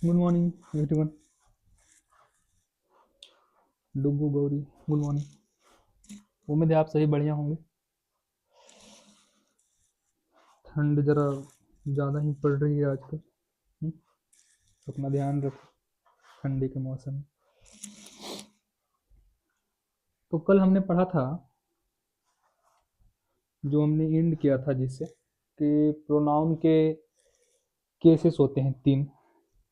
Good morning everyone. डुगू Gauri, good morning. उम्मीद है आप सभी बढ़िया होंगे। ठंड जरा ज़्यादा ही पड़ रही है आजकल। हम्म, अपना ध्यान रखो ठंडी के मौसम में। तो कल हमने पढ़ा था, जो हमने एंड किया था जिससे कि प्रोनाउन के केसेस होते हैं तीन,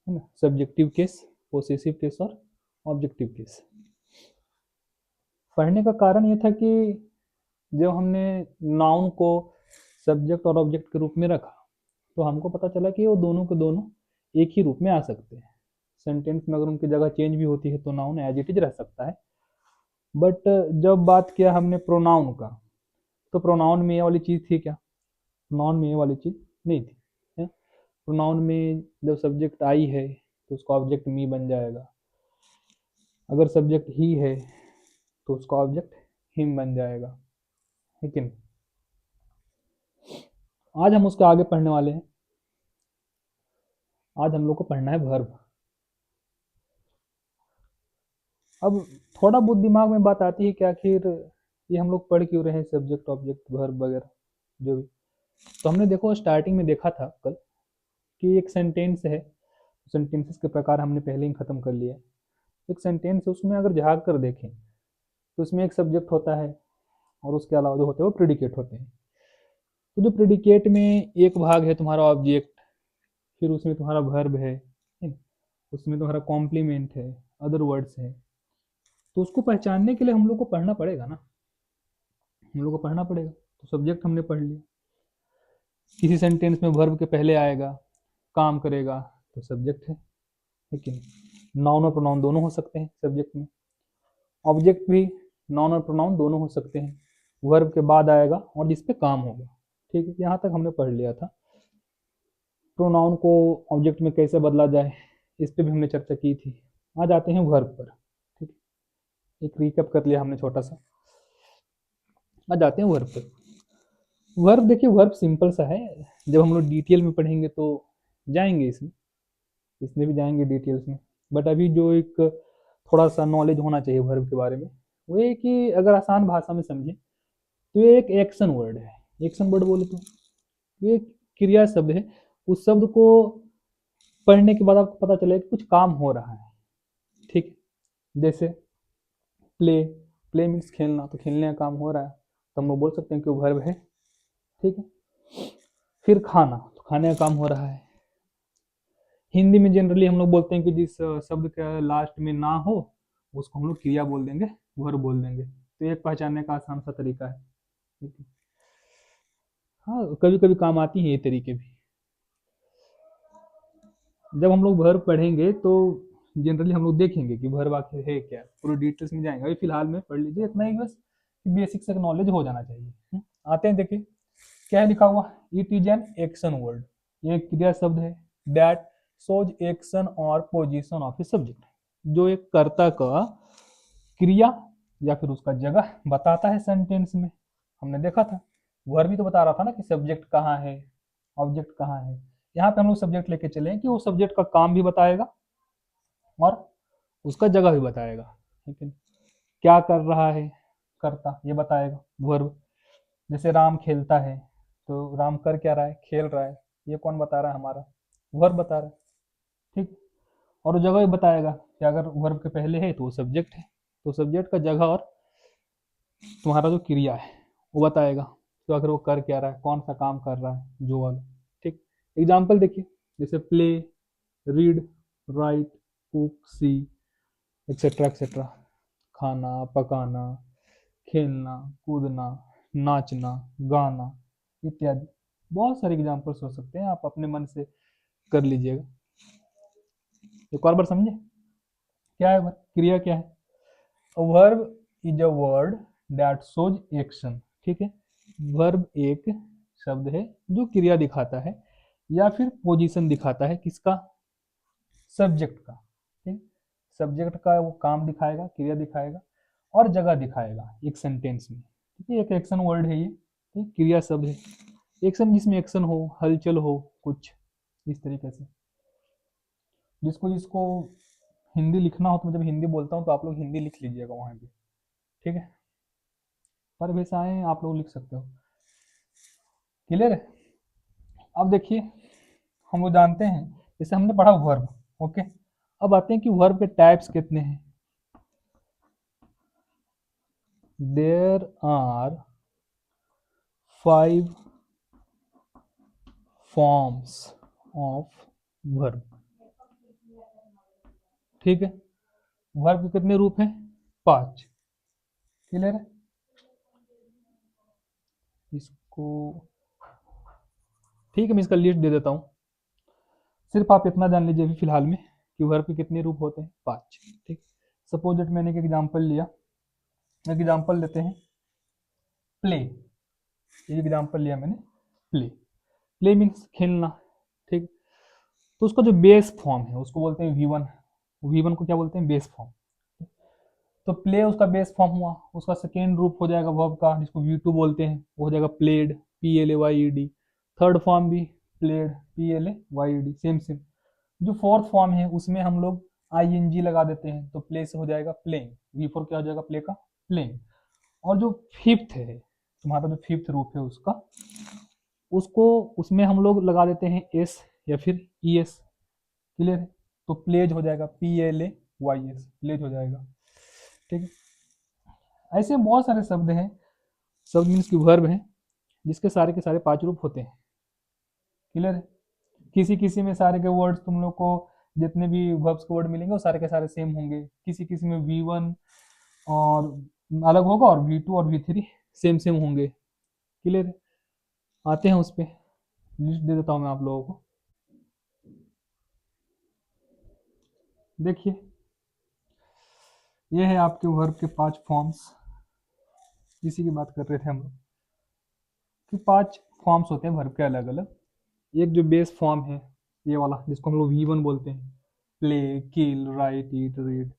है ना। सब्जेक्टिव केस, पोसेसिव केस और ऑब्जेक्टिव केस। पढ़ने का कारण ये था कि जब हमने नाउन को सब्जेक्ट और ऑब्जेक्ट के रूप में रखा तो हमको पता चला कि वो दोनों के दोनों एक ही रूप में आ सकते हैं। सेंटेंस में अगर उनकी जगह चेंज भी होती है तो नाउन एज इट इज रह सकता है। बट जब बात किया हमने प्रोनाउन का, तो प्रोनाउन में ये वाली चीज़ थी क्या? प्रोनाउन में ये वाली चीज़ नहीं थी, है। प्रोनाउन में जब सब्जेक्ट आई है तो उसका ऑब्जेक्ट मी बन जाएगा। अगर सब्जेक्ट ही है तो उसका ऑब्जेक्ट हिम बन जाएगा, है कि नहीं। आज हम उसके आगे पढ़ने वाले हैं। आज हम लोग को पढ़ना है वर्ब। अब थोड़ा बहुत दिमाग में बात आती है कि आखिर ये हम लोग पढ़ क्यों रहे हैं, सब्जेक्ट ऑब्जेक्ट वर्ब वगैरह जो भी। तो हमने देखो स्टार्टिंग में देखा था कल कि एक सेंटेंस है, सेंटेंसेस के प्रकार हमने पहले ही खत्म कर लिया है। एक सेंटेंस है, उसमें अगर झाँक कर देखें तो उसमें एक सब्जेक्ट होता है और उसके अलावा जो होते हैं वो प्रिडिकेट होते हैं। तो जो प्रिडिकेट में एक भाग है तुम्हारा ऑब्जेक्ट, फिर उसमें तुम्हारा वर्ब है ना? उसमें तुम्हारा कॉम्प्लीमेंट है, अदर वर्ड्स है। तो उसको पहचानने के लिए हम लोग को पढ़ना पड़ेगा ना, हम लोग को पढ़ना पड़ेगा। तो सब्जेक्ट हमने पढ़ लिया। किसी सेंटेंस में वर्ब के पहले आएगा, काम करेगा, तो सब्जेक्ट है कि नहीं। नाउन और प्रोनाउन दोनों हो सकते हैं सब्जेक्ट में। ऑब्जेक्ट भी नाउन और प्रोनाउन दोनों हो सकते हैं। वर्ब के बाद आएगा और जिस पे काम होगा। ठीक है, यहाँ तक हमने पढ़ लिया था। प्रोनाउन को ऑब्जेक्ट में कैसे बदला जाए इस पे भी हमने चर्चा की थी। आज आते हैं वर्ब पर। ठीक है, एक रिकैप कर लिया हमने छोटा सा। आज आते हैं वर्ब पर। वर्ब देखिए, वर्ब सिंपल सा है। जब हम लोग डिटेल में पढ़ेंगे तो जाएंगे इसमें, इसमें भी जाएंगे डिटेल्स में। बट अभी जो एक थोड़ा सा नॉलेज होना चाहिए वर्ब के बारे में, वो ये कि अगर आसान भाषा में समझें तो ये एक एक्शन वर्ड है। एक्शन वर्ड बोले तो ये एक क्रिया शब्द है। उस शब्द को पढ़ने के बाद आपको पता चले कि कुछ काम हो रहा है। ठीक है, जैसे प्ले, प्ले मीन्स खेलना, तो खेलने का काम हो रहा है तो हम लोग बोल सकते हैं कि वो वर्ब है। ठीक है, फिर खाना, तो खाने का काम हो रहा है। हिंदी में जनरली हम लोग बोलते हैं कि जिस शब्द का लास्ट में ना हो उसको हम लोग क्रिया बोल देंगे, वर्ब बोल देंगे। तो एक पहचानने का आसान सा तरीका है। ठीक है, हाँ कभी कभी काम आती है ये तरीके भी। जब हम लोग वर्ब पढ़ेंगे तो जनरली हम लोग देखेंगे कि वर्ब आखिर है क्या, पूरी डिटेल्स में जाएंगे। अभी फिलहाल में पढ़ लीजिए इतना ही बस, बेसिक से नॉलेज हो जाना चाहिए। आते हैं, देखिए क्या है लिखा हुआ। It is an action word, ये एक क्रिया शब्द है। दैट शोज एक्शन और पोजीशन ऑफ ए सब्जेक्ट, जो एक कर्ता का क्रिया या फिर उसका जगह बताता है सेंटेंस में। हमने देखा था वर्ब भी तो बता रहा था ना कि सब्जेक्ट कहाँ है, ऑब्जेक्ट कहाँ है। यहाँ पे हम लोग सब्जेक्ट लेके चले कि वो सब्जेक्ट का काम भी बताएगा और उसका जगह भी बताएगा। ठीक है, क्या कर रहा है करता, ये बताएगा वर्ब। जैसे राम खेलता है, तो राम कर क्या रहा है, खेल रहा है। ये कौन बता रहा है, हमारा वर्ब बता रहा है। ठीक, और वो जगह भी बताएगा कि अगर वर्ब के पहले है तो वो सब्जेक्ट है, तो सब्जेक्ट का जगह और तुम्हारा जो क्रिया है वो बताएगा। तो अगर वो कर क्या रहा है, कौन सा काम कर रहा है, जो वाला। ठीक, एग्जाम्पल देखिए, जैसे प्ले, रीड, राइट, कुक, सी, एक्सेट्रा एक्सेट्रा। खाना, पकाना, खेलना, कूदना, नाचना, गाना इत्यादि। बहुत सारे एग्जाम्पल्स हो सकते हैं, आप अपने मन से कर लीजिएगा। एक और बार समझे क्या है वर्ब, क्रिया क्या है। Verb is a word that shows action. ठीक है, वर्ब एक शब्द है जो क्रिया दिखाता है या फिर पोजीशन दिखाता है, किसका, सब्जेक्ट का। ठीक, सब्जेक्ट का वो काम दिखाएगा, क्रिया दिखाएगा और जगह दिखाएगा एक सेंटेंस में। ठीक है, एक एक्शन वर्ड है ये। ठीक, क्रिया शब्द है, एक्शन जिसमें एक्शन हो, हलचल हो कुछ, इस तरीके से। जिसको जिसको हिंदी लिखना हो तो मैं जब हिंदी बोलता हूँ तो आप लोग हिंदी लिख लीजिएगा वहाँ भी, ठीक है। परिभाषाएं आप लोग लिख सकते हो। क्लियर है। अब देखिए, हम लोग जानते हैं, जैसे हमने पढ़ा वर्ब, ओके। अब आते हैं कि वर्ब के टाइप्स कितने हैं। There are 5 forms of verb, ठीक है। वर्ब के कितने रूप हैं? 5। क्लियर है। इसको ठीक है, मैं इसका लिस्ट दे देता हूँ। सिर्फ आप इतना जान लीजिए अभी फिलहाल में कि वर्ब के कितने रूप होते हैं? 5, ठीक। सपोज दैट मैंने एक एग्जांपल लिया, एग्जांपल लेते हैं प्ले। ये एग्जांपल लिया मैंने प्ले। प्ले मीन्स खेलना, ठीक। तो उसका जो बेस फॉर्म है उसको बोलते हैं V1। V1 को क्या बोलते हैं? Base form. तो प्ले उसका बेस फॉर्म हुआ। उसका सेकेंड रूप हो जाएगा वर्ब का, जिसको V2 बोलते हैं, वो हो जाएगा प्लेड, PLAYED। थर्ड फॉर्म भी प्लेड, PLAYED, सेम सेम। जो फोर्थ फॉर्म है उसमें हम लोग ING लगा देते हैं, तो प्ले से हो जाएगा प्लेइंग। V4 क्या हो जाएगा? प्ले का प्लेइंग। और जो फिफ्थ है तुम्हारा, जो फिफ्थ रूप है उसका, उसको उसमें हम लोग लगा देते हैं S या फिर ES। क्लियर है। तो प्लेज हो जाएगा PLAYS, प्लेज हो जाएगा, ठीक है। ऐसे बहुत सारे शब्द हैं, शब्द मीन्स की वर्ब हैं, जिसके सारे के सारे 5 रूप होते हैं। क्लियर है। किसी किसी में सारे के वर्ड्स तुम लोग को, जितने भी वर्ब्स के वर्ड मिलेंगे वो सारे के सारे सेम होंगे। किसी किसी में V1 और अलग होगा और V2 और V3 सेम सेम होंगे। क्लियर है। आते हैं उस पर, लिस्ट दे देता हूँ मैं आप लोगों को। देखिए, ये है आपके वर्ब के 5 फॉर्म्स। इसी की बात कर रहे थे हम लोग कि 5 फॉर्म्स होते हैं वर्ब के अलग अलग। एक जो बेस फॉर्म है ये वाला, जिसको हम लोग V1 बोलते हैं, प्ले, किल, राइट, ईट, रीड,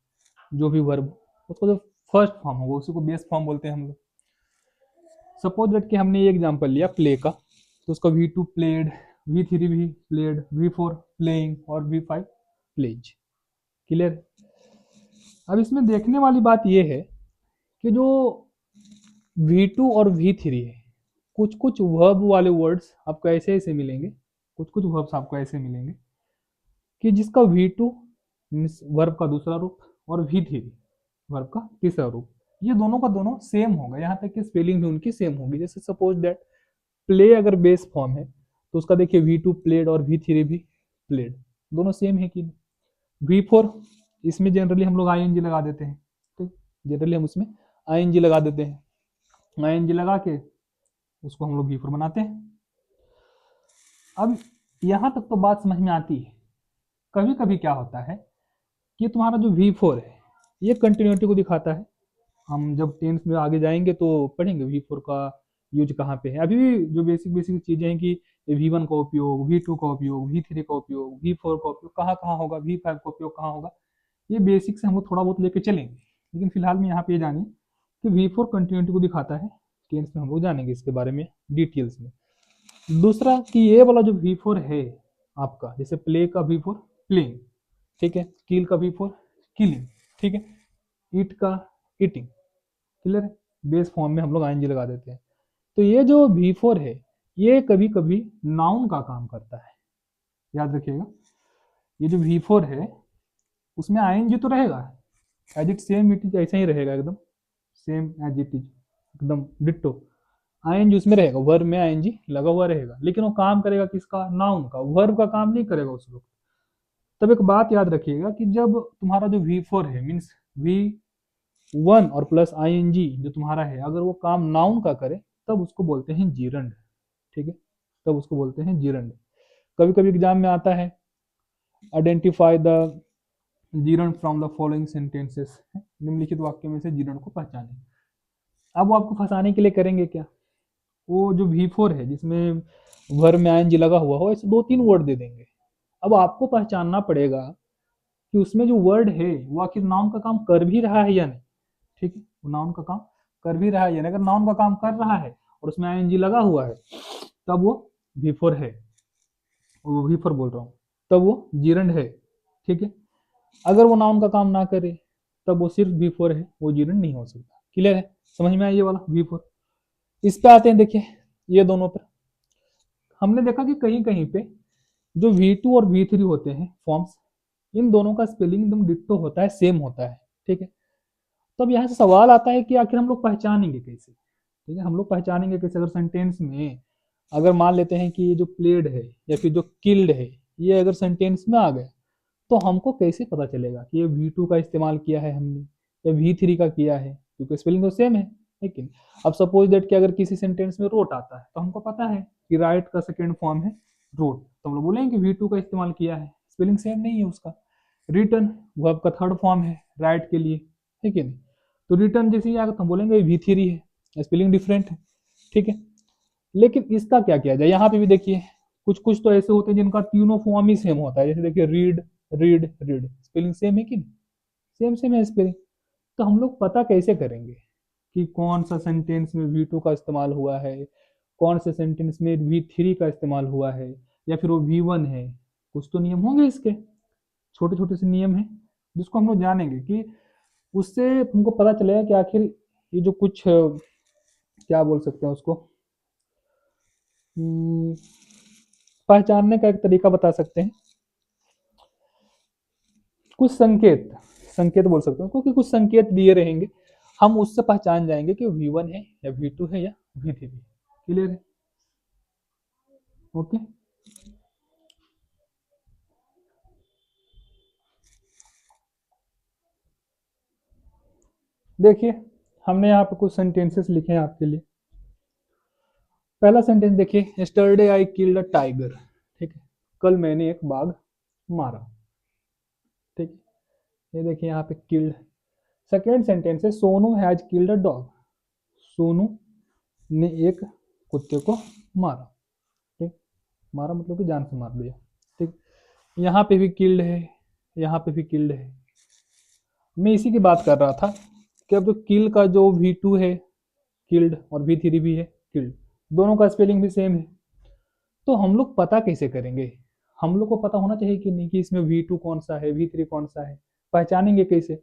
जो भी वर्ब, उसको जो फर्स्ट फॉर्म होगा उसी को बेस फॉर्म बोलते हैं हम लोग। सपोज दैट कि हमने ये एग्जांपल लिया प्ले का, तो उसका V2 प्लेड, V3 भी प्लेड, V4 प्लेइंग और V5 प्लेज। क्लियर। अब इसमें देखने वाली बात ये है कि जो V2 और V3 है, कुछ कुछ वर्ब वाले वर्ड्स आपको ऐसे ऐसे मिलेंगे, कुछ कुछ वर्ब्स आपको ऐसे मिलेंगे कि जिसका V2 मीन्स वर्ब का दूसरा रूप और V3 वर्ब का तीसरा रूप, ये दोनों का दोनों सेम होगा। यहाँ तक कि स्पेलिंग भी उनकी सेम होगी। जैसे सपोज दैट प्ले अगर बेस फॉर्म है तो उसका देखिए V2 प्लेड और V3 भी प्लेड, दोनों सेम है कि नहीं। V4, इसमें जनरली हम लोग ING लगा देते हैं, ठीक। जनरली हम उसमें ING लगा देते हैं, ING लगा के उसको हम लोग V4 बनाते हैं। अब यहाँ तक तो बात समझ में आती है। कभी कभी क्या होता है कि तुम्हारा जो V4 है ये कंटिन्यूटी को दिखाता है। हम जब टेंस में आगे जाएंगे तो पढ़ेंगे V4 का यूज कहाँ पे है। अभी भी जो बेसिक बेसिक चीजें हैं कि V1 का उपयोग, V2 का उपयोग, V3 का उपयोग, V4 का उपयोग कहाँ कहाँ होगा, V5 का उपयोग कहाँ होगा, ये बेसिक से हम लोग थोड़ा बहुत लेके चलेंगे। लेकिन फिलहाल में यहाँ पे ये जानिए कि V4 कंटिन्यूटी को दिखाता है। टेंस में हम लोग जानेंगे इसके बारे में डिटेल्स में। दूसरा कि ये वाला जो V4 है आपका, जैसे प्ले का V4 प्लेइंग, ठीक है, किल का V4 किलिंग, ठीक है, ईट का ईटिंग। क्लियर है। बेस फॉर्म में हम लोग ING लगा देते हैं। तो ये जो V4 है ये कभी कभी नाउन का काम करता है, याद रखिएगा। ये जो V4 है उसमें ING तो रहेगा, as it same it is, ऐसा ही रहेगा एकदम सेम एज इट इज, एकदम डिट्टो। ING उसमें रहेगा, वर्ब में ING लगा हुआ रहेगा, लेकिन वो काम करेगा किसका? नाउन का, वर्ब का काम नहीं करेगा उस वक्त। तब एक बात याद रखिएगा कि जब तुम्हारा जो V4 है मीन्स V1 और प्लस ING जो तुम्हारा है, अगर वो काम नाउन का करे तब उसको बोलते हैं जीरंड, ठीक है, तब उसको बोलते हैं जीरंड। कभी कभी एग्जाम में आता है identify the gerund from the following sentences, निम्नलिखित वाक्य में से जीरंड को पहचानें। अब वो आपको फंसाने के लिए करेंगे क्या, वो जो V4 है जिसमें वर्ब में ING लगा हुआ हो, ऐसे 2-3 वर्ड दे देंगे। अब आपको पहचानना पड़ेगा कि उसमें जो वर्ड है वो आखिर नाउन का काम कर भी रहा है या नहीं, ठीक है, वो नाउन का काम कर भी रहा है या नहीं। अगर नाउन का काम कर रहा है और उसमें ING लगा हुआ है तब वो V4 है, वो V4 बोल रहा हूँ, तब वो जीरंड है, ठीक है। अगर वो नाउन का काम ना करे तब वो सिर्फ V4 है, वो जीरेंड नहीं हो सकता। क्लियर है, समझ में आया ये वाला V4। इस पे आते हैं, देखिए ये दोनों पर हमने देखा कि कहीं कहीं पे जो V2 और V3 होते हैं फॉर्म्स, इन दोनों का स्पेलिंग एकदम डिट्टो होता है, सेम होता है। ठीक है, तो अब यहाँ से सवाल आता है कि आखिर हम लोग पहचानेंगे कैसे। ठीक है, हम लोग पहचानेंगे कैसे? अगर सेंटेंस में अगर मान लेते हैं कि ये जो प्लेड है या फिर जो किल्ड है, ये अगर सेंटेंस में आ गए तो हमको कैसे पता चलेगा कि ये V2 का इस्तेमाल किया है हमने या V3 का किया है, क्योंकि स्पेलिंग तो सेम है। लेकिन अब सपोज दैट कि अगर किसी सेंटेंस में रोट आता है तो हमको पता है कि राइट का सेकेंड फॉर्म है रोट, तो हम लोग बोलेंगे कि V2 का इस्तेमाल किया है, स्पेलिंग सेम नहीं है उसका। रिटर्न वर्ब का थर्ड फॉर्म है राइट के लिए, है कि नहीं? तो रिटर्न जैसे ही आएगा तो हम बोलेंगे V3 है, स्पेलिंग डिफरेंट है। ठीक है, लेकिन इसका क्या किया जाए? यहाँ पे भी देखिए कुछ कुछ तो ऐसे होते हैं जिनका तीनों फॉर्म ही सेम होता है। जैसे देखिए read read read, spelling same है कि नहीं? सेम सेम है स्पेलिंग। तो हम लोग पता कैसे करेंगे कि कौन सा सेंटेंस में V2 का इस्तेमाल हुआ है, कौन से सेंटेंस में V3 का इस्तेमाल हुआ है, या फिर वो V1 है? कुछ तो नियम होंगे इसके, छोटे छोटे से नियम हैं जिसको हम लोग जानेंगे, कि उससे हमको पता चलेगा कि आखिर ये जो कुछ क्या बोल सकते हैं उसको, पहचानने का एक तरीका बता सकते हैं। कुछ संकेत, संकेत बोल सकते हैं क्योंकि कुछ संकेत दिए रहेंगे, हम उससे पहचान जाएंगे कि V1 है या V2 है या V3 है। क्लियर है? ओके, देखिए हमने यहाँ पे कुछ सेंटेंसेस लिखे हैं आपके लिए। पहला सेंटेंस देखिए, yesterday I killed a tiger. ठीक है, कल मैंने एक बाघ मारा। ठीक है, ये देखिए यहाँ पे किल्ड। सेकेंड सेंटेंस है, Sonu has killed a dog. Sonu ने एक कुत्ते को मारा। ठीक, मारा मतलब कि जान से मार दिया। ठीक, यहाँ पे भी किल्ड है, यहाँ पे भी किल्ड है। मैं इसी की बात कर रहा था कि अब जो किल का जो V2 है किल्ड, और V3 भी है किल्ड, दोनों का स्पेलिंग भी सेम है। तो हम लोग पता कैसे करेंगे? हम लोग को पता होना चाहिए कि नहीं कि इसमें V2 कौन सा है, V3 कौन सा है। पहचानेंगे कैसे?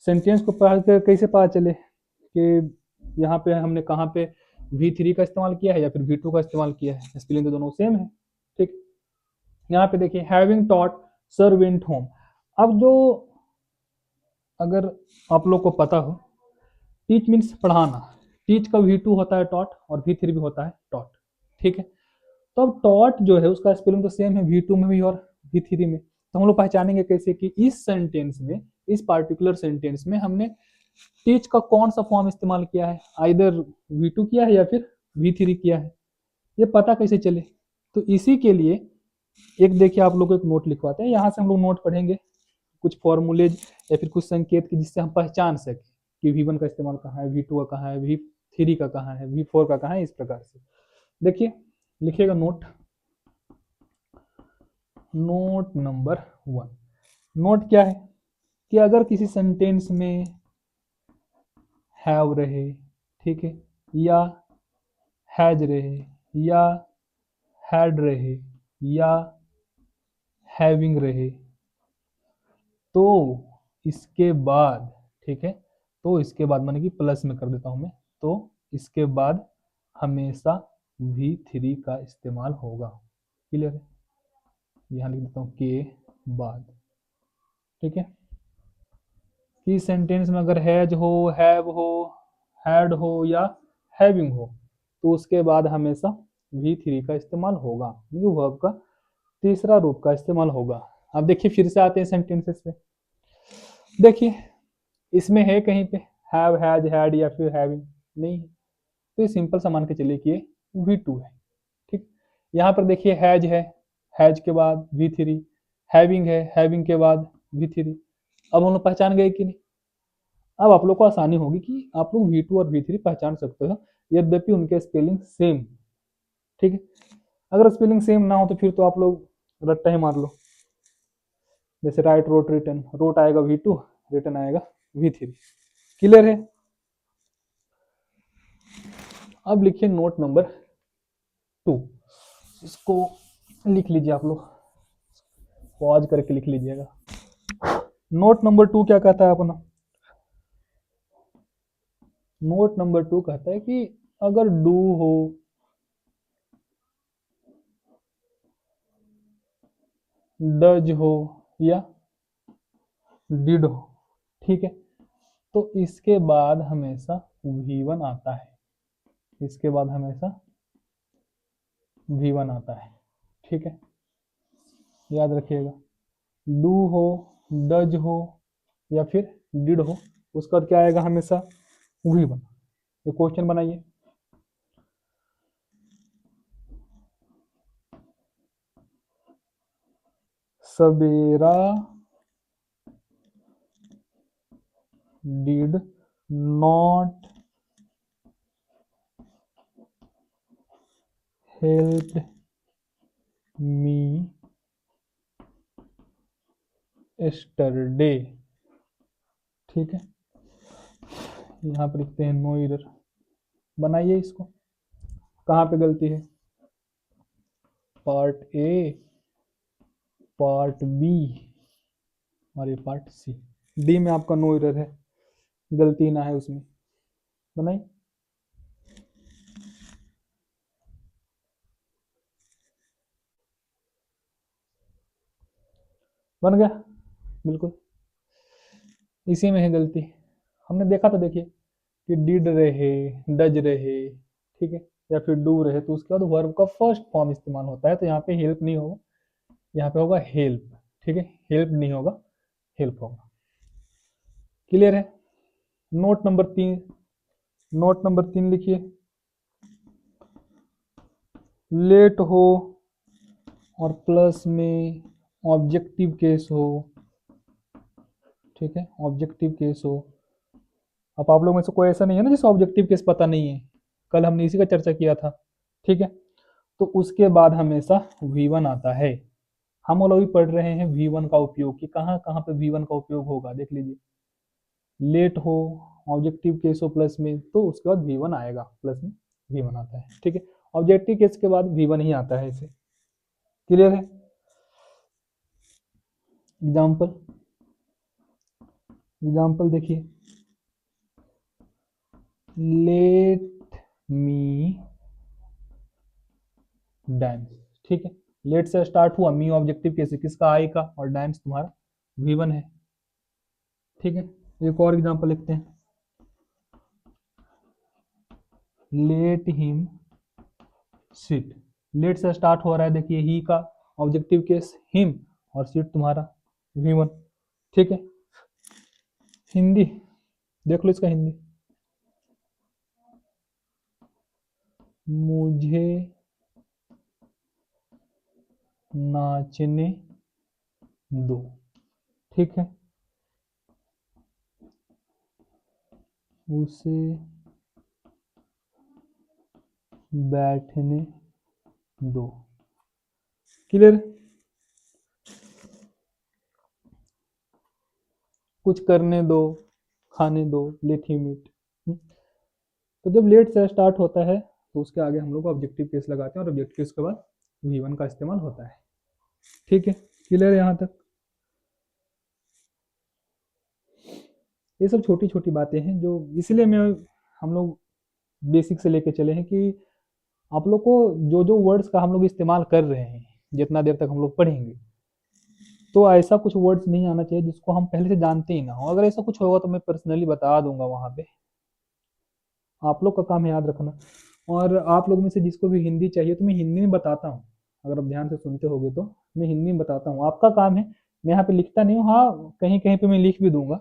सेंटेंस को पढ़ कर कैसे पता चले कि यहाँ पे हमने कहाँ पे V3 का इस्तेमाल किया है या फिर V2 का इस्तेमाल किया है? स्पेलिंग तो दोनों सेम है। ठीक, यहाँ पे देखिए having taught sir went home. अब जो, अगर आप लोग को पता हो, टीच मीन्स पढ़ाना, टीच का V2 होता है टॉट और V3 भी होता है टॉट। ठीक है, तो अब टॉट जो है उसका स्पेलिंग तो सेम है V2 में भी और V3 में। तो हम लोग पहचानेंगे कैसे कि इस सेंटेंस में, इस पार्टिकुलर सेंटेंस में हमने टीच का कौन सा फॉर्म इस्तेमाल किया है, आइदर V2 किया है या फिर V3 किया है, ये पता कैसे चले? तो इसी के लिए एक देखिए आप लोग को एक नोट लिखवाते हैं, यहाँ से हम लोग नोट पढ़ेंगे कुछ फॉर्मूलेज या फिर कुछ संकेत की, जिससे हम पहचान सके कि V1 का इस्तेमाल कहाँ है, V2 का कहाँ है, V3 का कहाँ है, V4 का कहाँ है। इस प्रकार से देखिए, लिखिएगा नोट, नोट नंबर 1। नोट क्या है कि अगर किसी सेंटेंस में हैव रहे, ठीक है, या हैज रहे, या हैड रहे, या हैविंग रहे, तो इसके बाद, ठीक है, तो इसके बाद माने कि प्लस में कर देता हूं मैं, तो इसके बाद हमेशा V3 का इस्तेमाल होगा। क्लियर है? यहाँ लिख देता हूँ के बाद। ठीक है, कि सेंटेंस में अगर हैज हो, हैव हो, हैड हो या हैविंग हो, तो उसके बाद हमेशा V3 का इस्तेमाल होगा, वर्ब का तीसरा रूप का इस्तेमाल होगा। अब देखिए फिर से आते हैं सेंटेंसेस पे। देखिए इसमें है कहीं पे हैव, हैज, हैड या फिर हैविंग? नहीं है, तो ये सिंपल सा मान के चलिए कि ये V2 है। ठीक, यहाँ पर देखिए हैज है, हैज के बाद V3, हैविंग है, हैविंग के बाद V3। अब हम लोग पहचान गए कि नहीं? अब आप लोग को आसानी होगी कि आप लोग V2 और V3 पहचान सकते हो, यद्यपि उनके स्पेलिंग सेम। ठीक है, अगर स्पेलिंग सेम ना हो तो फिर तो आप लोग रट्टा ही मार लो। जैसे राइट, रोट, रिटर्न, रोट आएगा V2, रिटर्न आएगा V3। क्लियर है? अब लिखिए नोट नंबर 2, इसको लिख लीजिए आप लोग। पॉज करके लिख लीजिएगा। नोट नंबर 2 क्या कहता है अपना? नोट नंबर 2 कहता है कि अगर डू हो, डज हो या डिड हो, ठीक है, तो इसके बाद हमेशा V1 आता है, इसके बाद हमेशा V1 आता है, ठीक है, याद रखिएगा। डू हो, डज हो या फिर डिड हो, उसका बाद क्या आएगा? हमेशा V1। ये क्वेश्चन बनाइए। Savera did not help me yesterday, ठीक है। यहाँ पर लिखते हैं नो एरर। बनाइए इसको। कहाँ पे गलती है? पार्ट ए, पार्ट बी और ये पार्ट सी। डी में आपका नो एरर है, गलती ना है उसमें। बनाइए। बन गया? बिल्कुल, इसी में है गलती। हमने देखा था, देखिए कि डिड रहे, डज रहे, ठीक है, या फिर डू रहे, तो उसके बाद वर्ब का फर्स्ट फॉर्म इस्तेमाल होता है, तो यहाँ पे हेल्प नहीं होगा, यहाँ पे होगा हेल्प, ठीक है, हेल्प नहीं होगा, हेल्प होगा। क्लियर है? नोट नंबर 3, नोट नंबर 3 लिखिए। लेट हो और प्लस में ऑब्जेक्टिव केस हो, ठीक है, ऑब्जेक्टिव केस हो। अब आप लोग में से कोई ऐसा नहीं है ना जिसे ऑब्जेक्टिव केस पता नहीं है, कल हमने इसी का चर्चा किया था, ठीक है। तो उसके बाद हमेशा V1 आता है। हम लोग भी पढ़ रहे हैं V1 का उपयोग, कि कहाँ कहाँ पे V1 का उपयोग होगा, देख लीजिए। लेट हो, ऑब्जेक्टिव केस हो प्लस में, तो उसके बाद V1 आएगा, प्लस में V1 आता है, ठीक है। ऑब्जेक्टिव केस के बाद V1 ही आता है इसे। क्लियर है? एग्जाम्पल, एग्जाम्पल देखिए। लेट मी डांस, ठीक है। लेट से स्टार्ट हुआ, मी ऑब्जेक्टिव केस किसका? आई का, और डांस तुम्हारा V1 है, ठीक है। एक और एग्जांपल लिखते हैं। लेट हिम सिट, लेट से स्टार्ट हो रहा है, देखिए ही का ऑब्जेक्टिव केस हिम, और सिट तुम्हारा V1, ठीक है। हिंदी देख लो, इसका हिंदी। मुझे नाचने दो, ठीक है। उसे बैठने दो। क्लियर? कुछ करने दो, खाने दो, लेट हिम ईट। तो जब लेट से स्टार्ट होता है तो उसके आगे हम लोग ऑब्जेक्टिव केस लगाते हैं, और ऑब्जेक्टिव केस के बाद V1 का इस्तेमाल होता है, ठीक है। क्लियर है यहाँ तक? ये सब छोटी छोटी बातें हैं जो, इसलिए मैं, हम लोग बेसिक से लेके चले हैं कि आप लोग को जो जो वर्ड्स का हम लोग इस्तेमाल कर रहे हैं, जितना देर तक हम लोग पढ़ेंगे, तो ऐसा कुछ वर्ड्स नहीं आना चाहिए जिसको हम पहले से जानते ही ना हो। अगर ऐसा कुछ होगा तो मैं पर्सनली बता दूंगा वहाँ पे। आप लोग का काम है याद रखना। और आप लोग में से जिसको भी हिंदी चाहिए तो मैं हिंदी में बताता हूँ, अगर आप ध्यान से सुनते होगे तो मैं हिंदी में बताता हूँ। आपका काम है, मैं यहाँ पे लिखता नहीं हूँ, हाँ कहीं कहीं पे मैं लिख भी दूंगा,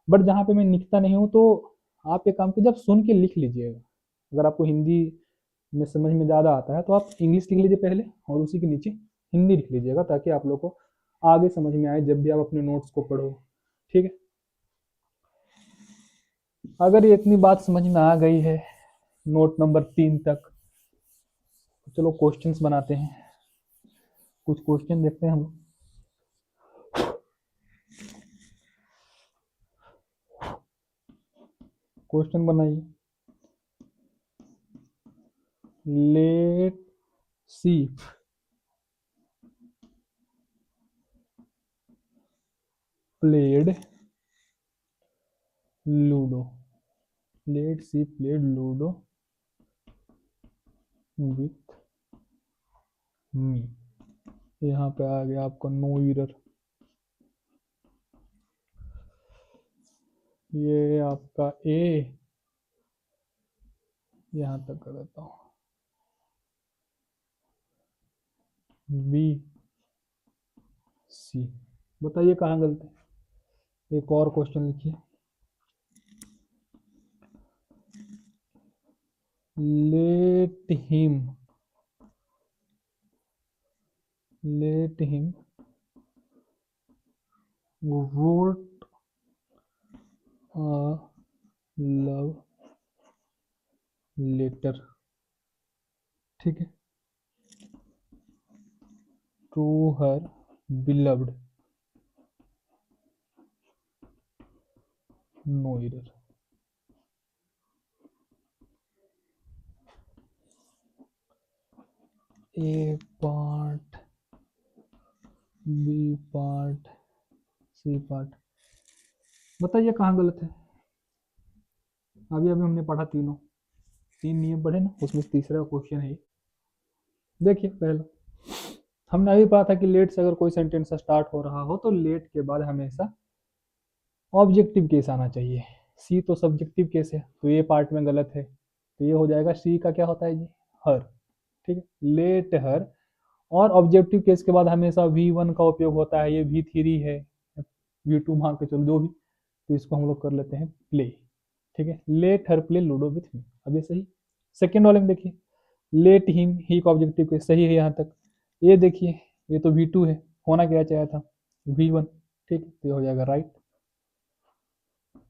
बट जहाँ पे मैं लिखता नहीं हूँ तो आप ये काम की जब सुन के लिख लीजिएगा। अगर आपको हिंदी में समझ में ज़्यादा आता है तो आप इंग्लिश लिख लीजिए पहले, और उसी के नीचे हिंदी लिख लीजिएगा, ताकि आप लोग को आगे समझ में आए जब भी आप अपने नोट्स को पढ़ो, ठीक है। अगर ये इतनी बात समझ में आ गई है नोट नंबर 3 तक, तो चलो क्वेश्चंस बनाते हैं। कुछ क्वेश्चन देखते हैं हम। क्वेश्चन बनाइए। Let see, played ludo, let she played ludo with me. यहाँ पे आ गया आपका नो एरर। ये आपका ए, यहाँ तक कर देता हूँ, बी सी। बताइए कहाँ गलत है। एक और क्वेश्चन लिखिए, let him wrote a love letter, ठीक है, to her beloved, no error. A part, B part, C part. बताइए कहाँ गलत है। अभी अभी हमने पढ़ा तीन नियम पढ़े ना, उसमें तीसरा क्वेश्चन है। देखिए पहला हमने अभी पढ़ा था कि लेट से अगर कोई सेंटेंस स्टार्ट हो रहा हो तो लेट के बाद हमेशा ऑब्जेक्टिव केस आना चाहिए। सी तो सब्जेक्टिव केस है, तो ये पार्ट में गलत है, तो ये हो जाएगा सी का क्या होता है जी, हर। ठीक है, लेट हर। और ऑब्जेक्टिव केस के बाद हमेशा V1 का उपयोग होता है, ये V3 है, V2 मान के चलो जो भी, तो इसको हम लोग कर लेते हैं प्ले। ठीक है, let her play ludo with me. अब ये सही। सेकेंड वाले में देखिए, लेट हिम, ही का ऑब्जेक्टिव केस सही है यहाँ तक। ये देखिए, ये तो V2 है, होना क्या चाहिए था V1। ठीक है, तो ये हो जाएगा right,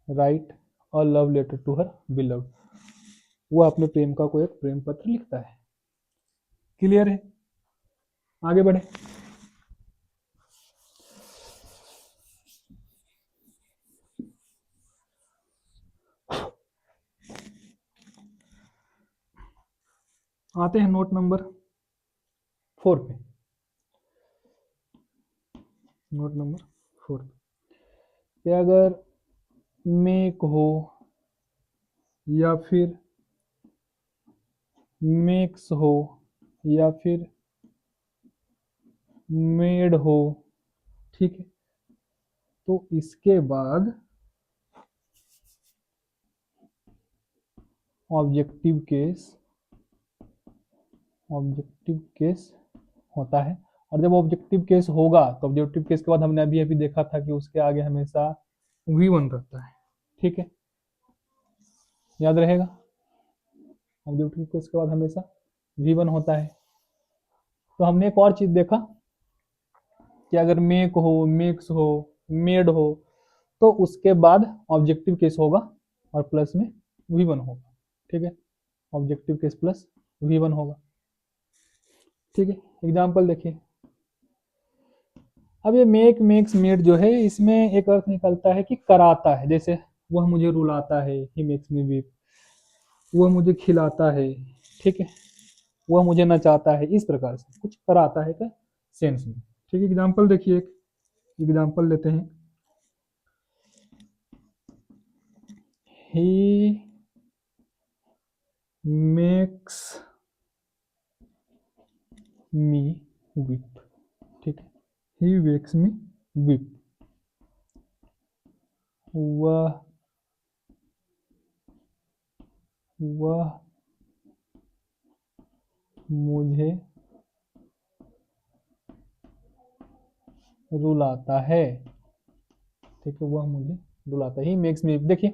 write a love letter to her beloved. वो अपने प्रेमिका को एक प्रेम पत्र लिखता है। क्लियर है, आगे बढ़े। आते हैं नोट नंबर 4 पे। नोट नंबर 4 पे अगर मेक हो या फिर मेक्स हो या फिर मेड हो, ठीक है, तो इसके बाद ऑब्जेक्टिव केस, ऑब्जेक्टिव केस होता है। और जब ऑब्जेक्टिव केस होगा तो ऑब्जेक्टिव केस के बाद हमने अभी अभी देखा था कि उसके आगे हमेशा V1 रहता है। ठीक है, याद रहेगा, ऑब्जेक्टिव केस के बाद हमेशा V1 होता है। तो हमने एक और चीज देखा कि अगर मेक हो, मेक्स हो, मेड हो, तो उसके बाद ऑब्जेक्टिव केस होगा और प्लस में V1 होगा। ठीक है, ऑब्जेक्टिव केस प्लस V1 होगा। ठीक है, एग्जाम्पल देखिए। अब ये मेक, मेक्स, मेड जो है, इसमें एक अर्थ निकलता है कि कराता है, जैसे वह मुझे रुलाता है, ही मेक्स मी वीप, वह मुझे खिलाता है, ठीक है, वह मुझे नचाता है, इस प्रकार से कुछ कराता है का सेंस में। ठीक है, एग्जाम्पल देखिए, एक एग्जाम्पल लेते हैं, ही मेक्स मी वीप। ठीक है, ही मेक्स मी वीप, वह वह मुझे रुलाता है। ठीक है, वह मुझे रुलाता है, ही मेक्स मी। देखिए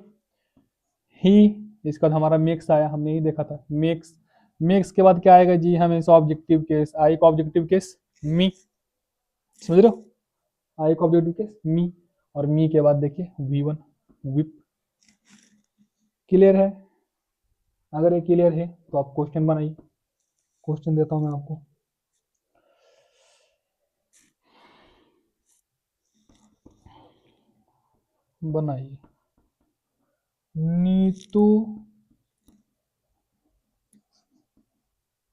ही, इसका तो हमारा मेक्स आया, हमने ही देखा था मेक्स। मेक्स के बाद क्या आएगा जी, हमेशा ऑब्जेक्टिव केस, आई का ऑब्जेक्टिव केस मी, समझ रहे हो, आई का ऑब्जेक्टिव केस मी, और मी के बाद देखिए V1 विप। क्लियर है। अगर ये क्लियर है तो आप क्वेश्चन बनाइए। क्वेश्चन देता हूं मैं आपको, बनाइए। Neetu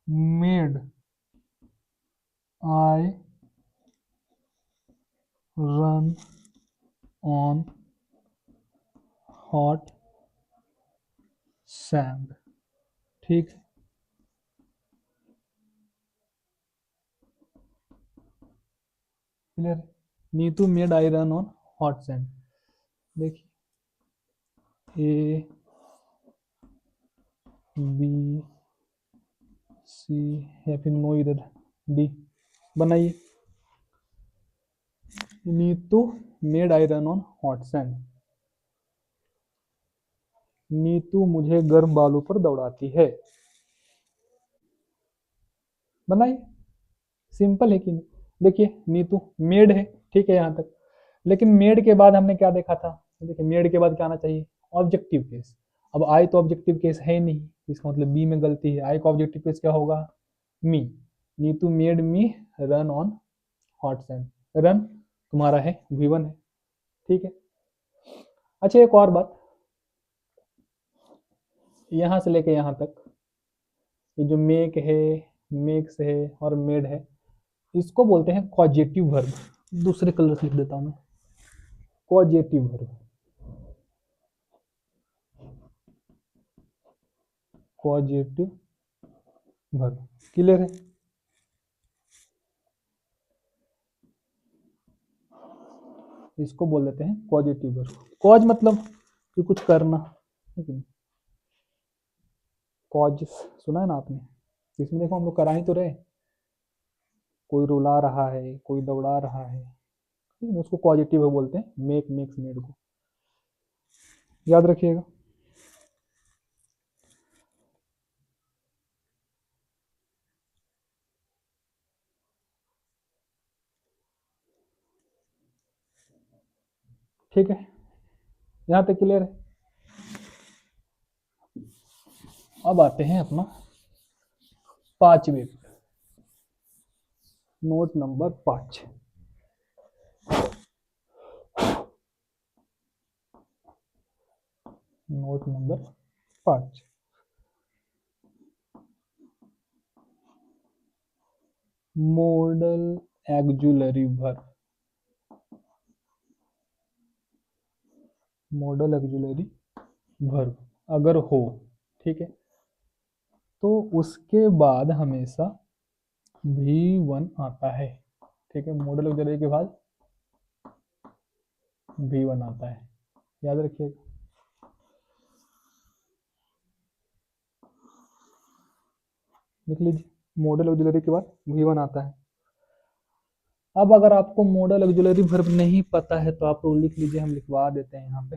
made I run on hot sand. ठीक है, clear. Neetu made iron on hot sand. देखिए ए बी सी, या फिर नो इधर डी। बनाइए, Neetu made iron on hot sand. Neetu मुझे गर्म बालू पर दौड़ाती है। बनाइए, सिंपल है कि नहीं। देखिए नीतू मेड है, ठीक है यहाँ तक। लेकिन मेड के बाद हमने क्या देखा था, देखिए मेड के बाद क्या आना चाहिए, ऑब्जेक्टिव केस। अब आई तो ऑब्जेक्टिव केस है ही नहीं, इसका मतलब बी में गलती है। आई का ऑब्जेक्टिव केस क्या होगा, me. Neetu made me run on hot sand. Run तुम्हारा है V1 है, ठीक है। अच्छा एक और बात, यहाँ से लेके यहाँ तक ये जो मेक है, मेक्स है और मेड है, इसको बोलते हैं कॉजेटिव वर्ब। दूसरे कलर से लिख देता हूँ मैं, causative verb. Causative verb, clear है। इसको बोल देते हैं कॉजेटिव वर्ब। कॉज मतलब कि कुछ करना, है कॉज सुना है ना आपने, इसमें देखो हम लोग करा ही तो रहे, कोई रुला रहा है, कोई दौड़ा रहा है, ठीक है, उसको पॉजिटिव बोलते हैं, मेक मेक्स मेड को, याद रखिएगा। ठीक है, यहाँ तक क्लियर है। अब आते हैं अपना 5वें, note number 5। Note number 5, model auxiliary verb. Model auxiliary verb अगर हो, ठीक है, तो उसके बाद हमेशा V1 आता है, ठीक है। मॉडल एक्जुलरी के बाद V1 आता है, याद रखिएगा। लिख लीजिए, मॉडल ऑक्सिलरी के बाद V1 आता है। अब अगर आपको मॉडल ऑक्सिलरी वर्ब नहीं पता है तो आप लोग लिख लीजिए, हम लिखवा देते हैं यहाँ पे,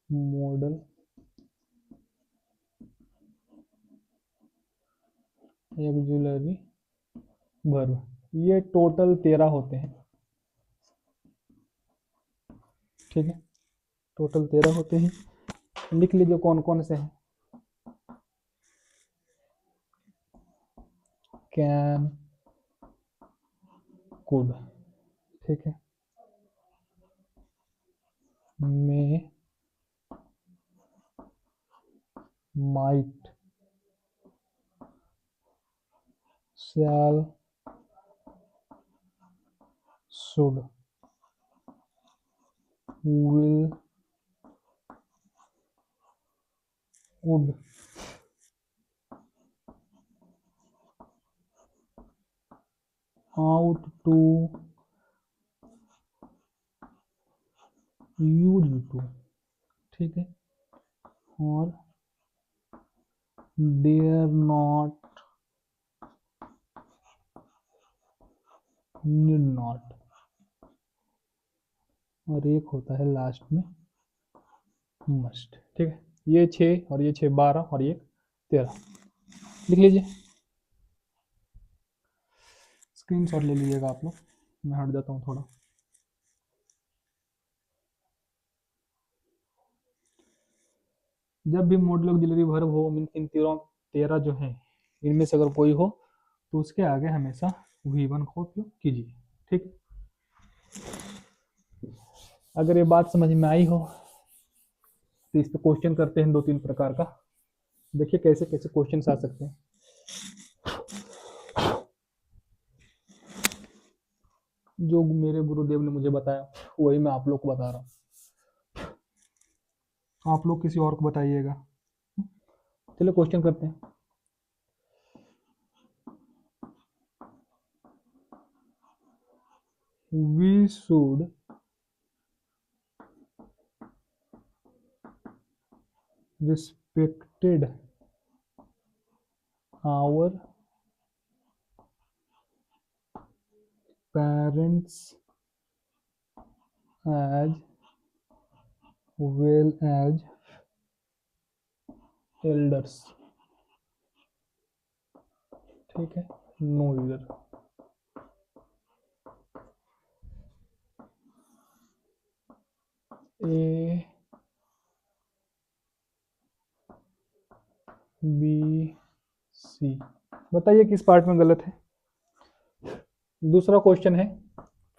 मॉडल ऑक्सिलरी वर्ब। ये टोटल 13 होते हैं, ठीक है, टोटल 13 होते हैं। लिख लीजिए कौन कौन से हैं, कैन, कुड, ठीक है, may, might, shall, should, will, would, ought to, used to, ठीक है, और डेयर नॉट, नीड नॉट, और एक होता है लास्ट में मस्ट, ठीक है। ये 6 और ये 6 12 और ये 13, लिख लीजिए, स्क्रीनशॉट ले लीजिएगा आप लोग। मैं हट जाता हूँ थोड़ा। जब भी मॉडल ऑक्सिलरी वर्ब हो, मीन इन 13 जो है इनमें से अगर कोई हो तो उसके आगे हमेशा V1 को उपयोग कीजिए, ठीक। अगर ये बात समझ में आई हो तो इस पर क्वेश्चन करते हैं 2-3 प्रकार का। देखिए कैसे कैसे क्वेश्चन आ सकते हैं। जो मेरे गुरुदेव ने मुझे बताया वही मैं आप लोग को बता रहा हूँ। आप लोग किसी और को बताइएगा। चलिए क्वेश्चन करते हैं। We should respected our parents as well as elders। ठीक है, no error. A B C, बताइए किस पार्ट में गलत है। दूसरा क्वेश्चन है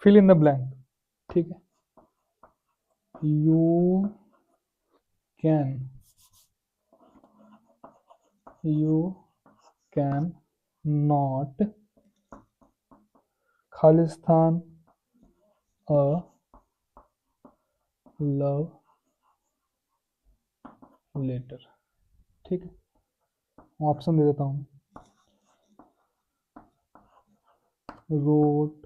फिल इन द ब्लैंक। ठीक है, यू कैन नॉट खालिस्तान अ लव लेटर। ठीक है, ऑप्शन दे देता हूँ। रोट,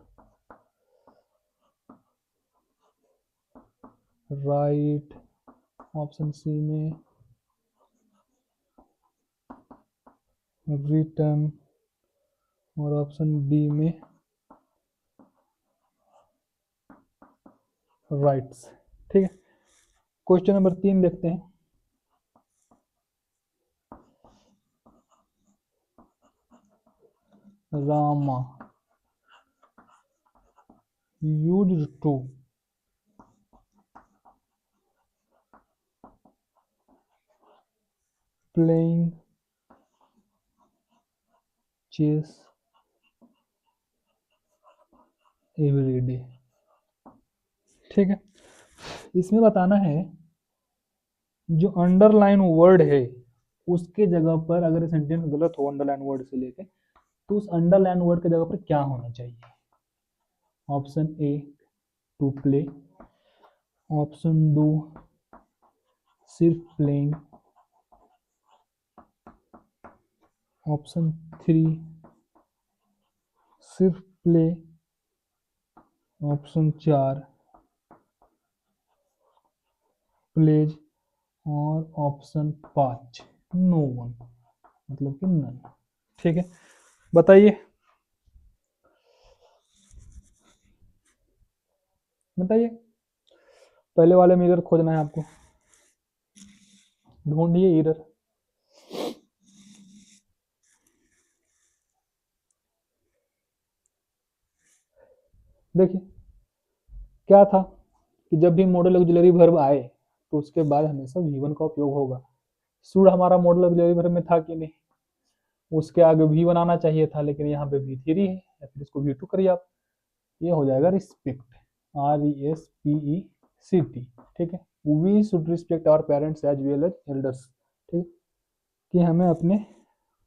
राइट ऑप्शन सी में, रिटन और ऑप्शन डी में राइट्स। ठीक है, क्वेश्चन नंबर 3 देखते हैं। Rama used to playing chess every day। ठीक है, इसमें बताना है जो अंडरलाइन वर्ड है उसके जगह पर अगर सेंटेंस गलत हो अंडरलाइन वर्ड से लेके, तो उस अंडरलाइन वर्ड के जगह पर क्या होना चाहिए। Option A to play, option 2 सिर्फ प्लेइंग, ऑप्शन 3 सिर्फ प्ले, ऑप्शन 4 प्लेज और ऑप्शन 5 नो वन, मतलब कि नन। ठीक है, बताइए बताइए, पहले वाले में इधर खोजना है आपको, ढूंढिए इधर। देखिए क्या था कि जब भी मॉडल ऑक्सिलरी वर्ब आए तो उसके बाद हमेशा V1 का उपयोग होगा। शुड हमारा मॉडल ऑक्सिलरी वर्ब में था कि नहीं, उसके आगे V1 आना चाहिए था, लेकिन यहाँ पे V3 है, या फिर इसको V2 करिए आप, ये हो जाएगा रिस्पेक्ट, RESPECT। ठीक है, we should respect our parents as well as elders. ठीक, कि हमें अपने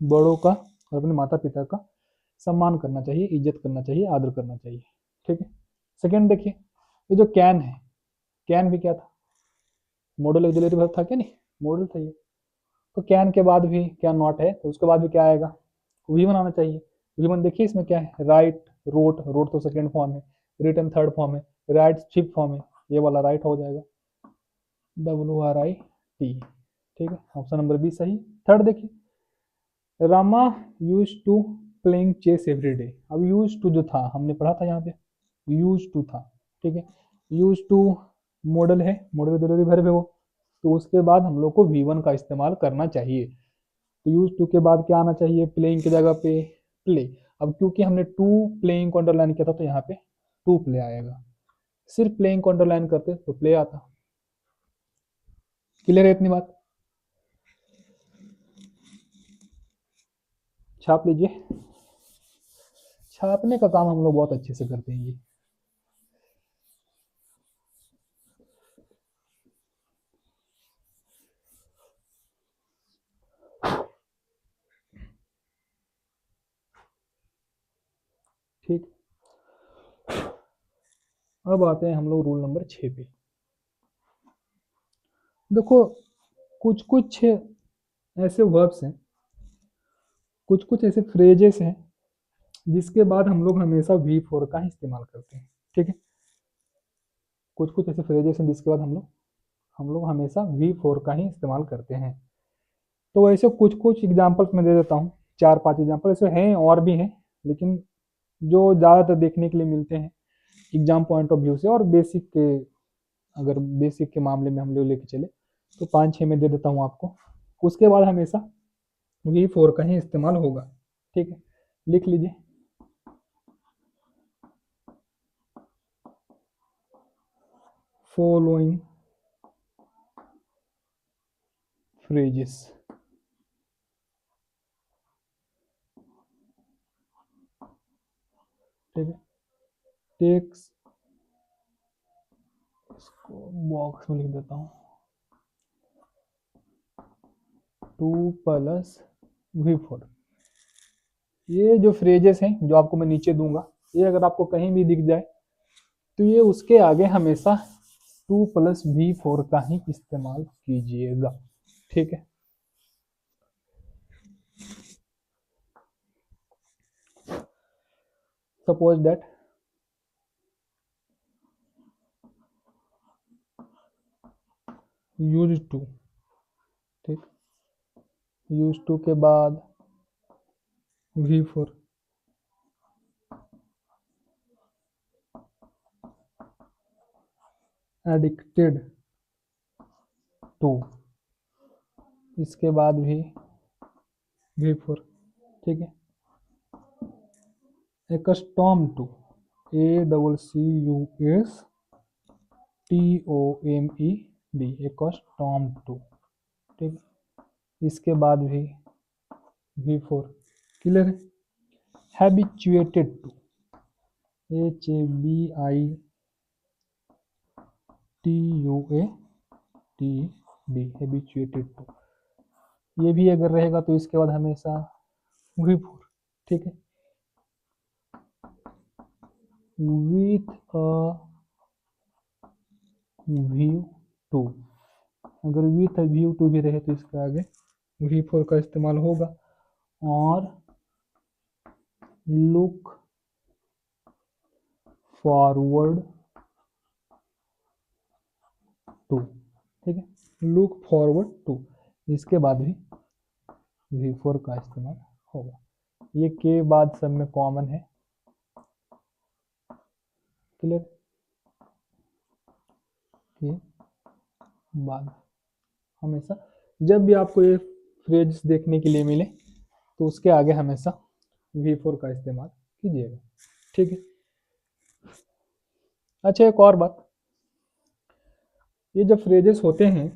बड़ों का और अपने माता पिता का सम्मान करना चाहिए, इज्जत करना चाहिए, आदर करना चाहिए। ठीक है, सेकेंड देखिए, ये जो कैन है, कैन भी क्या था, मॉडल ऑक्सिलरी वर्ब था क्या, नहीं मॉडल था ये। तो कैन के बाद भी क्या नॉट है, तो उसके बाद भी क्या आएगा, V1 आना चाहिए। V1 देखिए इसमें क्या है, राइट, रोट, रोट तो सेकेंड फॉर्म है, रिटन थर्ड फॉर्म है, राइट फिफ्थ फॉर्म है, ये वाला राइट हो जाएगा, WRIT। ठीक है, ऑप्शन नंबर बी सही। थर्ड देखिए, Rama used to playing chess every day. अब यूज टू जो था हमने पढ़ा था यहाँ पे, यूज टू था। ठीक है, यूज टू मॉडल है, मॉडल ऑक्सिलरी वर्ब है वो, तो उसके बाद हम लोग को V1 का इस्तेमाल करना चाहिए। तो यूज टू के बाद क्या आना चाहिए, प्लेइंग की जगह पे प्ले। अब क्योंकि हमने टू प्लेइंग को अंडरलाइन किया था तो यहाँ पे टू प्ले आएगा, सिर्फ प्लेइंग को अंडरलाइन करते तो प्ले आता। क्लियर है इतनी बात, छाप लीजिए, छापने का काम हम लोग बहुत अच्छे से करते हैं ये। ठीक, अब आते हैं हम लोग रूल नंबर 6 पे। देखो, कुछ कुछ ऐसे वर्ब्स हैं, कुछ कुछ ऐसे फ्रेजेस हैं जिसके बाद हम लोग हमेशा वी फोर का ही इस्तेमाल करते हैं। ठीक है, कुछ कुछ ऐसे फ्रेजेस हैं जिसके बाद हम लोग हमेशा वी फोर का ही इस्तेमाल करते हैं। तो ऐसे कुछ कुछ एग्जाम्पल्स मैं दे देता हूँ, 4-5 एग्जाम्पल ऐसे हैं और भी हैं, लेकिन जो ज़्यादातर देखने के लिए मिलते हैं एग्जाम पॉइंट ऑफ व्यू से और बेसिक के, अगर बेसिक के मामले में हम लोग लेके चले तो 5-6 में दे देता हूँ आपको। उसके बाद हमेशा वी फोर का ही इस्तेमाल होगा। ठीक है, लिख लीजिए। फॉलोइंग फ्रेजेस, ठीक है, टेक्स, इसको बॉक्स में लिख देता हूँ, 2 + V4। ये जो फ्रेजेस हैं जो आपको मैं नीचे दूंगा, ये अगर आपको कहीं भी दिख जाए तो ये उसके आगे हमेशा 2 + V4 का ही इस्तेमाल कीजिएगा। ठीक है, सपोज दैट यूज टू, ठीक, यूज टू के बाद V4, एडिक्टेड टू, इसके बाद भी V4। ठीक है, accustom to, ACCUSTOMED, accustom to. ठीक, इसके बाद भी V4। क्लियर है। Habituated to, HABITUATED, habituated to. ये भी अगर रहेगा तो इसके बाद हमेशा V4। ठीक है, विथ अ व्यू टू, अगर विथ अ व्यू टू भी रहे तो इसके आगे V4 का इस्तेमाल होगा। और लुक फॉरवर्ड टू, ठीक है, लुक फॉरवर्ड टू, इसके बाद भी V4 का इस्तेमाल होगा। ये के बाद सब में कॉमन है। क्लियर, के बाद हमेशा जब भी आपको ये फ्रेज देखने के लिए मिले तो उसके आगे हमेशा V4 का इस्तेमाल कीजिएगा। ठीक है, अच्छा एक और बात, ये जब फ्रेजेस होते हैं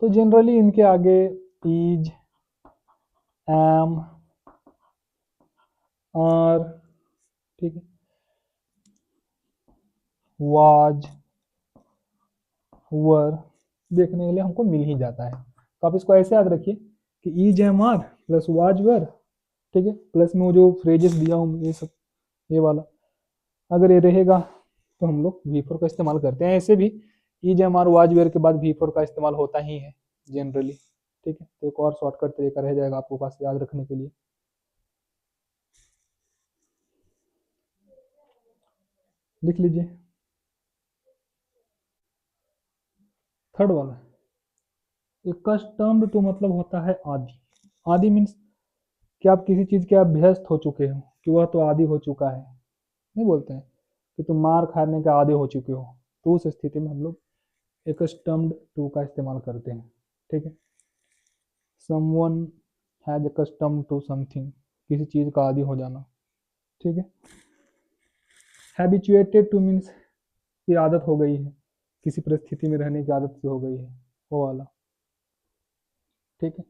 तो जनरली इनके आगे इज, एम, आर, ठीक है, वाज, वर देखने के लिए हमको मिल ही जाता है। तो आप इसको ऐसे याद रखिए कि is, am, are plus was, were, ठीक है, प्लस में वो जो फ्रेजेस दिया हूँ ये सब, ये वाला अगर ये रहेगा तो हम लोग V4 का इस्तेमाल करते हैं। ऐसे भी is, am, are, was, were के बाद V4 का इस्तेमाल होता ही है जनरली। ठीक है, तो एक और शॉर्टकट तरीका रह जाएगा आपको पास याद रखने के लिए। लिख लीजिए थर्ड वाला, कस्टम्ड टू मतलब होता है आदि। आदि मीन्स कि आप किसी चीज के अभ्यस्त हो चुके हो, कि वह तो आदि हो चुका है। नहीं बोलते हैं कि तुम मार खाने के आदि हो चुके हो, तो उस स्थिति में हम लोग एकस्टम्ड टू का इस्तेमाल करते हैं। ठीक है, someone has accustomed to something, किसी चीज का आदि हो जाना। ठीक है, हैबिचुएटेड टू मीन्स की आदत हो गई है, किसी परिस्थिति में रहने की आदत सी हो गई है, वो वाला। ठीक है,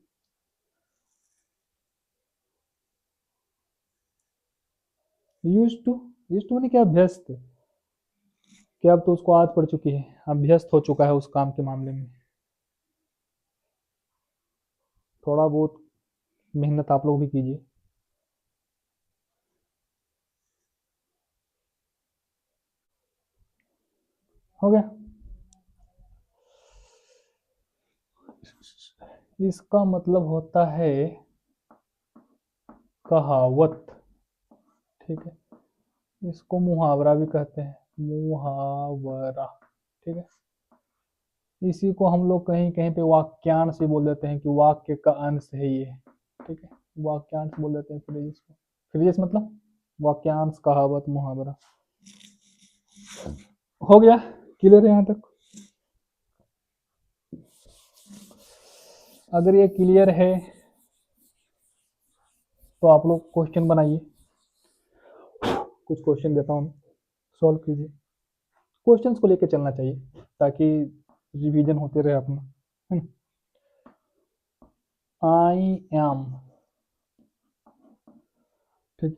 यूज टू, यूज टू मैंने क्या, अभ्यस्त, कि अब तो उसको आदत पड़ चुकी है, अभ्यस्त हो चुका है उस काम के मामले में। थोड़ा बहुत मेहनत आप लोग भी कीजिए। हो गया। इसका मतलब होता है कहावत, ठीक है। इसको मुहावरा भी कहते हैं, मुहावरा, ठीक है। इसी को हम लोग कहीं कहीं पे वाक्यांश भी बोल देते हैं कि वाक्य का अंश है ये, ठीक है। वाक्यांश बोल देते हैं फ्रेज को। फ्रेज मतलब वाक्यांश, कहावत, मुहावरा। हो गया, क्लियर है यहाँ तक? अगर ये क्लियर है तो आप लोग क्वेश्चन बनाइए। कुछ क्वेश्चन देता हूँ, सॉल्व कीजिए। क्वेश्चंस को लेके चलना चाहिए ताकि रिवीजन होते रहे अपना, है ना। आई एम, ठीक,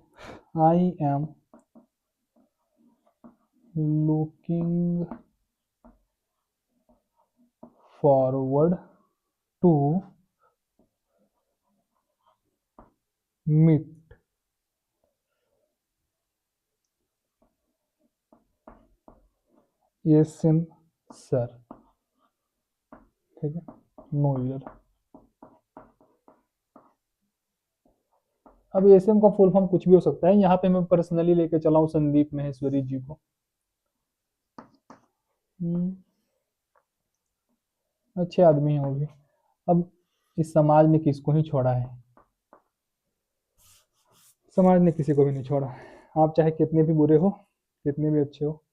I am looking forward to meet SM sir, ठीक है, नो ईयर। अब एसएम का फुल फॉर्म कुछ भी हो सकता है, यहाँ पे मैं पर्सनली लेके चला हूँ संदीप महेश्वरी जी को। अच्छे आदमी हैं वो भी। अब इस समाज ने किसको ही छोड़ा है, समाज ने किसी को भी नहीं छोड़ा। आप चाहे कितने भी बुरे हो, कितने भी अच्छे हो,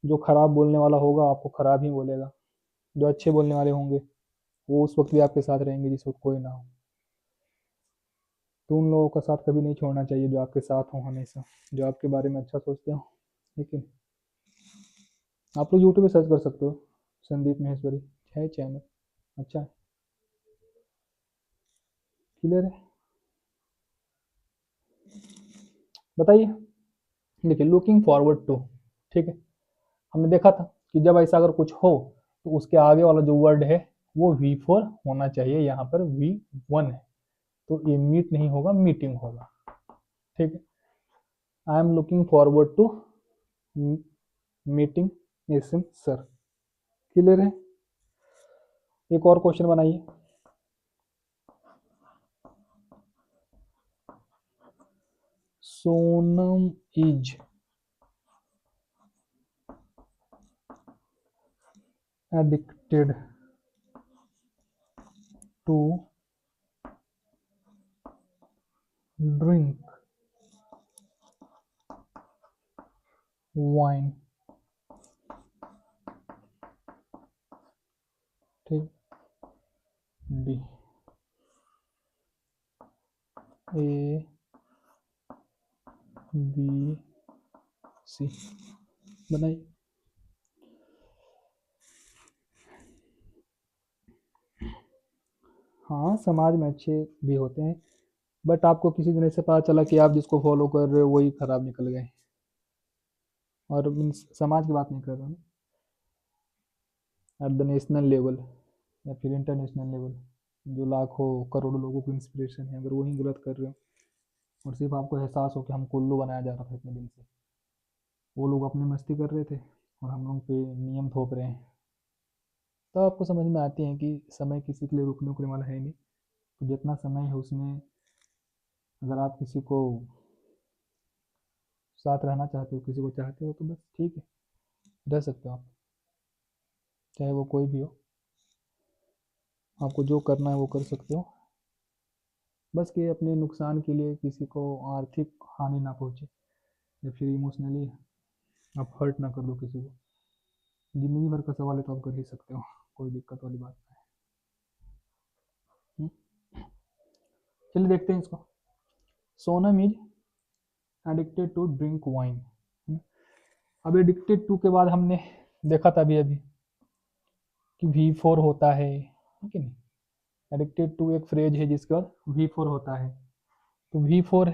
जो खराब बोलने वाला होगा आपको खराब ही बोलेगा। जो अच्छे बोलने वाले होंगे वो उस वक्त भी आपके साथ रहेंगे जिस वक्त कोई ना हो। तो उन लोगों का साथ कभी नहीं छोड़ना चाहिए जो आपके साथ हो हमेशा, जो आपके बारे में अच्छा सोचते हो। लेकिन आप लोग यूट्यूब पे सर्च कर सकते हो, संदीप महेश्वरी है चैनल, अच्छा है। क्लियर है? बताइए। देखिए, लुकिंग फॉरवर्ड टू, ठीक है। हमने देखा था कि जब ऐसा अगर कुछ हो तो उसके आगे वाला जो वर्ड है वो V4 होना चाहिए, यहाँ पर V1 है, तो ये मीट नहीं होगा, मीटिंग होगा, ठीक है। I am looking forward to meeting SM sir. Clear है? एक और क्वेश्चन बनाइए। Sonam is addicted to drink wine, ठीक। D, A, B, C. बनाइए। हाँ, समाज में अच्छे भी होते हैं, बट आपको किसी दिन ऐसे पता चला कि आप जिसको फॉलो कर रहे हो वही खराब निकल गए। और मीन्स समाज की बात नहीं कर रहा हूँ, एट द नेशनल लेवल या फिर इंटरनेशनल लेवल, जो लाखों करोड़ों लोगों को इंस्पिरेशन है, अगर वही गलत कर रहे हो और सिर्फ आपको एहसास हो कि हमको उल्लू बनाया जा रहा था इतने दिन से, वो लोग अपनी मस्ती कर रहे थे और हम लोग पे नियम थोप रहे हैं, तो आपको समझ में आती है कि समय किसी के लिए रुकने उकने वाला है नहीं। तो जितना समय है उसमें अगर आप किसी को साथ रहना चाहते हो, किसी को चाहते हो, तो बस ठीक है, रह सकते हो आप, चाहे वो कोई भी हो। आपको जो करना है वो कर सकते हो, बस कि अपने नुकसान के लिए किसी को आर्थिक हानि ना पहुँचे या फिर इमोशनली आप हर्ट ना कर दो किसी को। ज़िंदगी भर का सवाल है तो आप कर ही सकते हो, कोई दिक्कत वाली बात नहीं है। चलिए देखते हैं इसको। Sonam is addicted to drink wine. अब एडिक्टेड टू के बाद हमने देखा था अभी अभी कि V4 होता है कि नहीं। एडिक्टेड टू एक फ्रेज है जिसके बाद V4 होता है, तो V4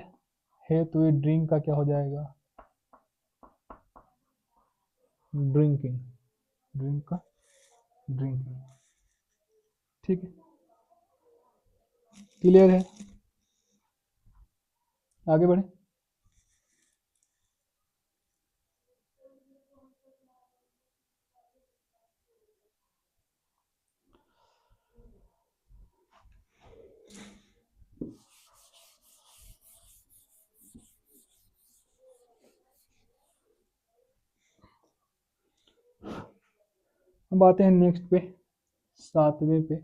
है तो ये ड्रिंक का क्या हो जाएगा, ड्रिंकिंग, ड्रिंक का ड्रिंकिंग, ठीक है। क्लियर है? आगे बढ़े। अब आते हैं नेक्स्ट पे, 7वें पे।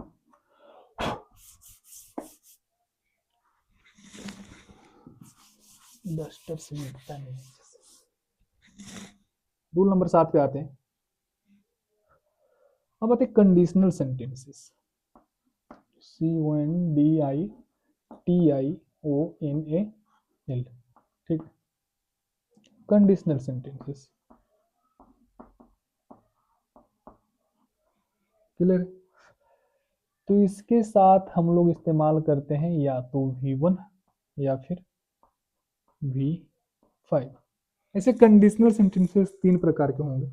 डस्टर से मिटता नहीं। रूल नंबर 7 पे आते हैं। अब आते हैं कंडीशनल सेंटेंसेस। CONDITIONAL, ठीक। Conditional sentences, clear. तो इसके साथ हम लोग इस्तेमाल करते हैं या तो V1 या फिर V5। ऐसे कंडीशनल सेंटेंसेस 3 प्रकार के होंगे,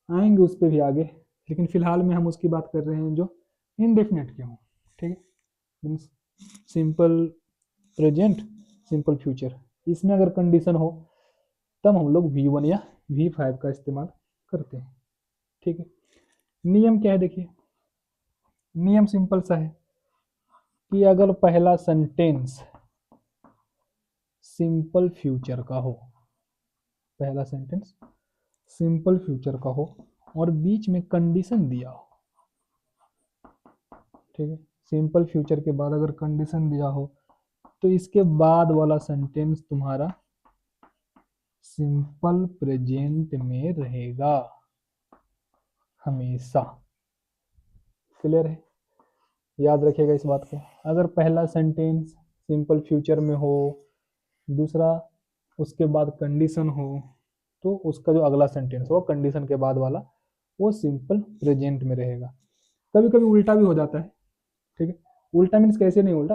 आएंगे उस पर भी आगे, लेकिन फिलहाल में हम उसकी बात कर रहे हैं जो इनडेफिनेट के हों, ठीक है। Means simple present, simple future, इसमें अगर कंडीशन हो तब हम लोग V1 या V5 का इस्तेमाल करते हैं, ठीक है। नियम क्या है, देखिए नियम सिंपल सा है कि अगर पहला सेंटेंस सिंपल फ्यूचर का हो, पहला सेंटेंस सिंपल फ्यूचर का हो और बीच में कंडीशन दिया हो, ठीक है, सिंपल फ्यूचर के बाद अगर कंडीशन दिया हो तो इसके बाद वाला सेंटेंस तुम्हारा सिंपल प्रेजेंट में रहेगा हमेशा, क्लियर है। याद रखिएगा इस बात को, अगर पहला सेंटेंस सिंपल फ्यूचर में हो, दूसरा उसके बाद कंडीशन हो, तो उसका जो अगला सेंटेंस हो कंडीशन के बाद वाला वो सिंपल प्रेजेंट में रहेगा। कभी कभी उल्टा भी हो जाता है, ठीक है। उल्टा मीन्स कैसे नहीं उल्टा,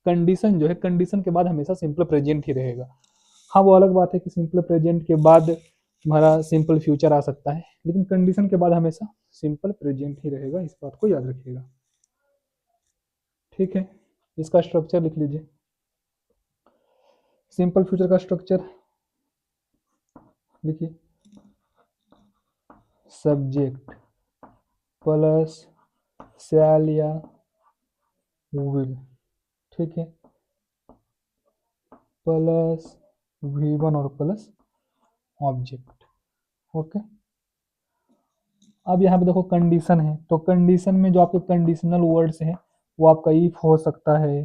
कंडीशन जो है कंडीशन के बाद हमेशा सिंपल प्रेजेंट ही रहेगा। हाँ वो अलग बात है कि सिंपल प्रेजेंट के बाद तुम्हारा सिंपल फ्यूचर आ सकता है, लेकिन कंडीशन के बाद हमेशा सिंपल प्रेजेंट ही रहेगा, इस बात को याद रखिएगा, ठीक है। इसका स्ट्रक्चर लिख लीजिए। सिंपल फ्यूचर का स्ट्रक्चर लिखिए, सब्जेक्ट प्लस शैल या विल, ठीक है, प्लस V1 और प्लस ऑब्जेक्ट, ओके। अब यहाँ पे देखो कंडीशन है, तो कंडीशन में जो आपके कंडीशनल वर्ड्स हैं वो आपका इफ हो सकता है,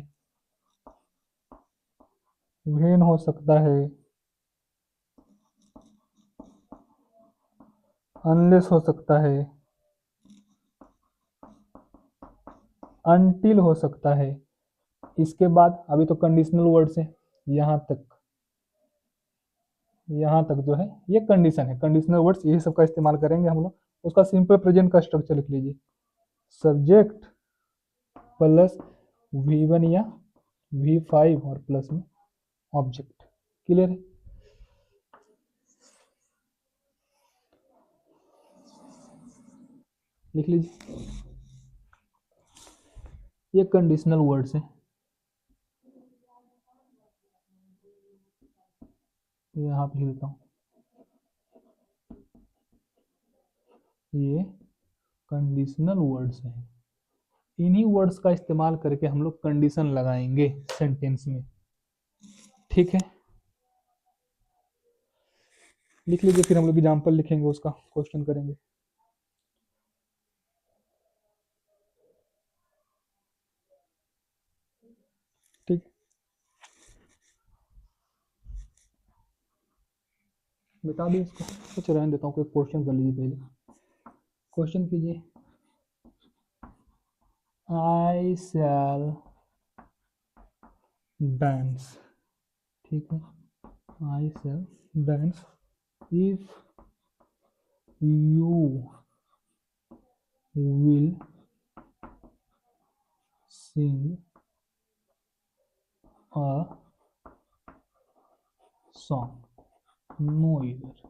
व्हेन हो सकता है, अनलेस हो सकता है, अनटिल हो सकता है। इसके बाद अभी तो कंडीशनल वर्ड्स है, यहाँ तक जो है ये कंडीशन है, कंडीशनल वर्ड्स यही सब का इस्तेमाल करेंगे हम लोग। उसका सिंपल प्रेजेंट का स्ट्रक्चर लिख लीजिए, सब्जेक्ट प्लस V1 या V5 और प्लस में ऑब्जेक्ट, क्लियर है। लिख लीजिए, ये कंडीशनल वर्ड्स हैं, यहाँ पे लिखता हूँ, ये कंडीशनल वर्ड्स हैं। इन्हीं वर्ड्स का इस्तेमाल करके हम लोग कंडीशन लगाएंगे सेंटेंस में, ठीक है। लिख लीजिए, फिर हम लोग एग्जाम्पल लिखेंगे, उसका क्वेश्चन करेंगे। ठीक, बता दी इसको, कुछ रहने देता हूँ, कोई क्वेश्चन कर लीजिए पहले। क्वेश्चन कीजिए, आई शैल डांस, ठीक है, I shall dance if you will sing a song, no इधर,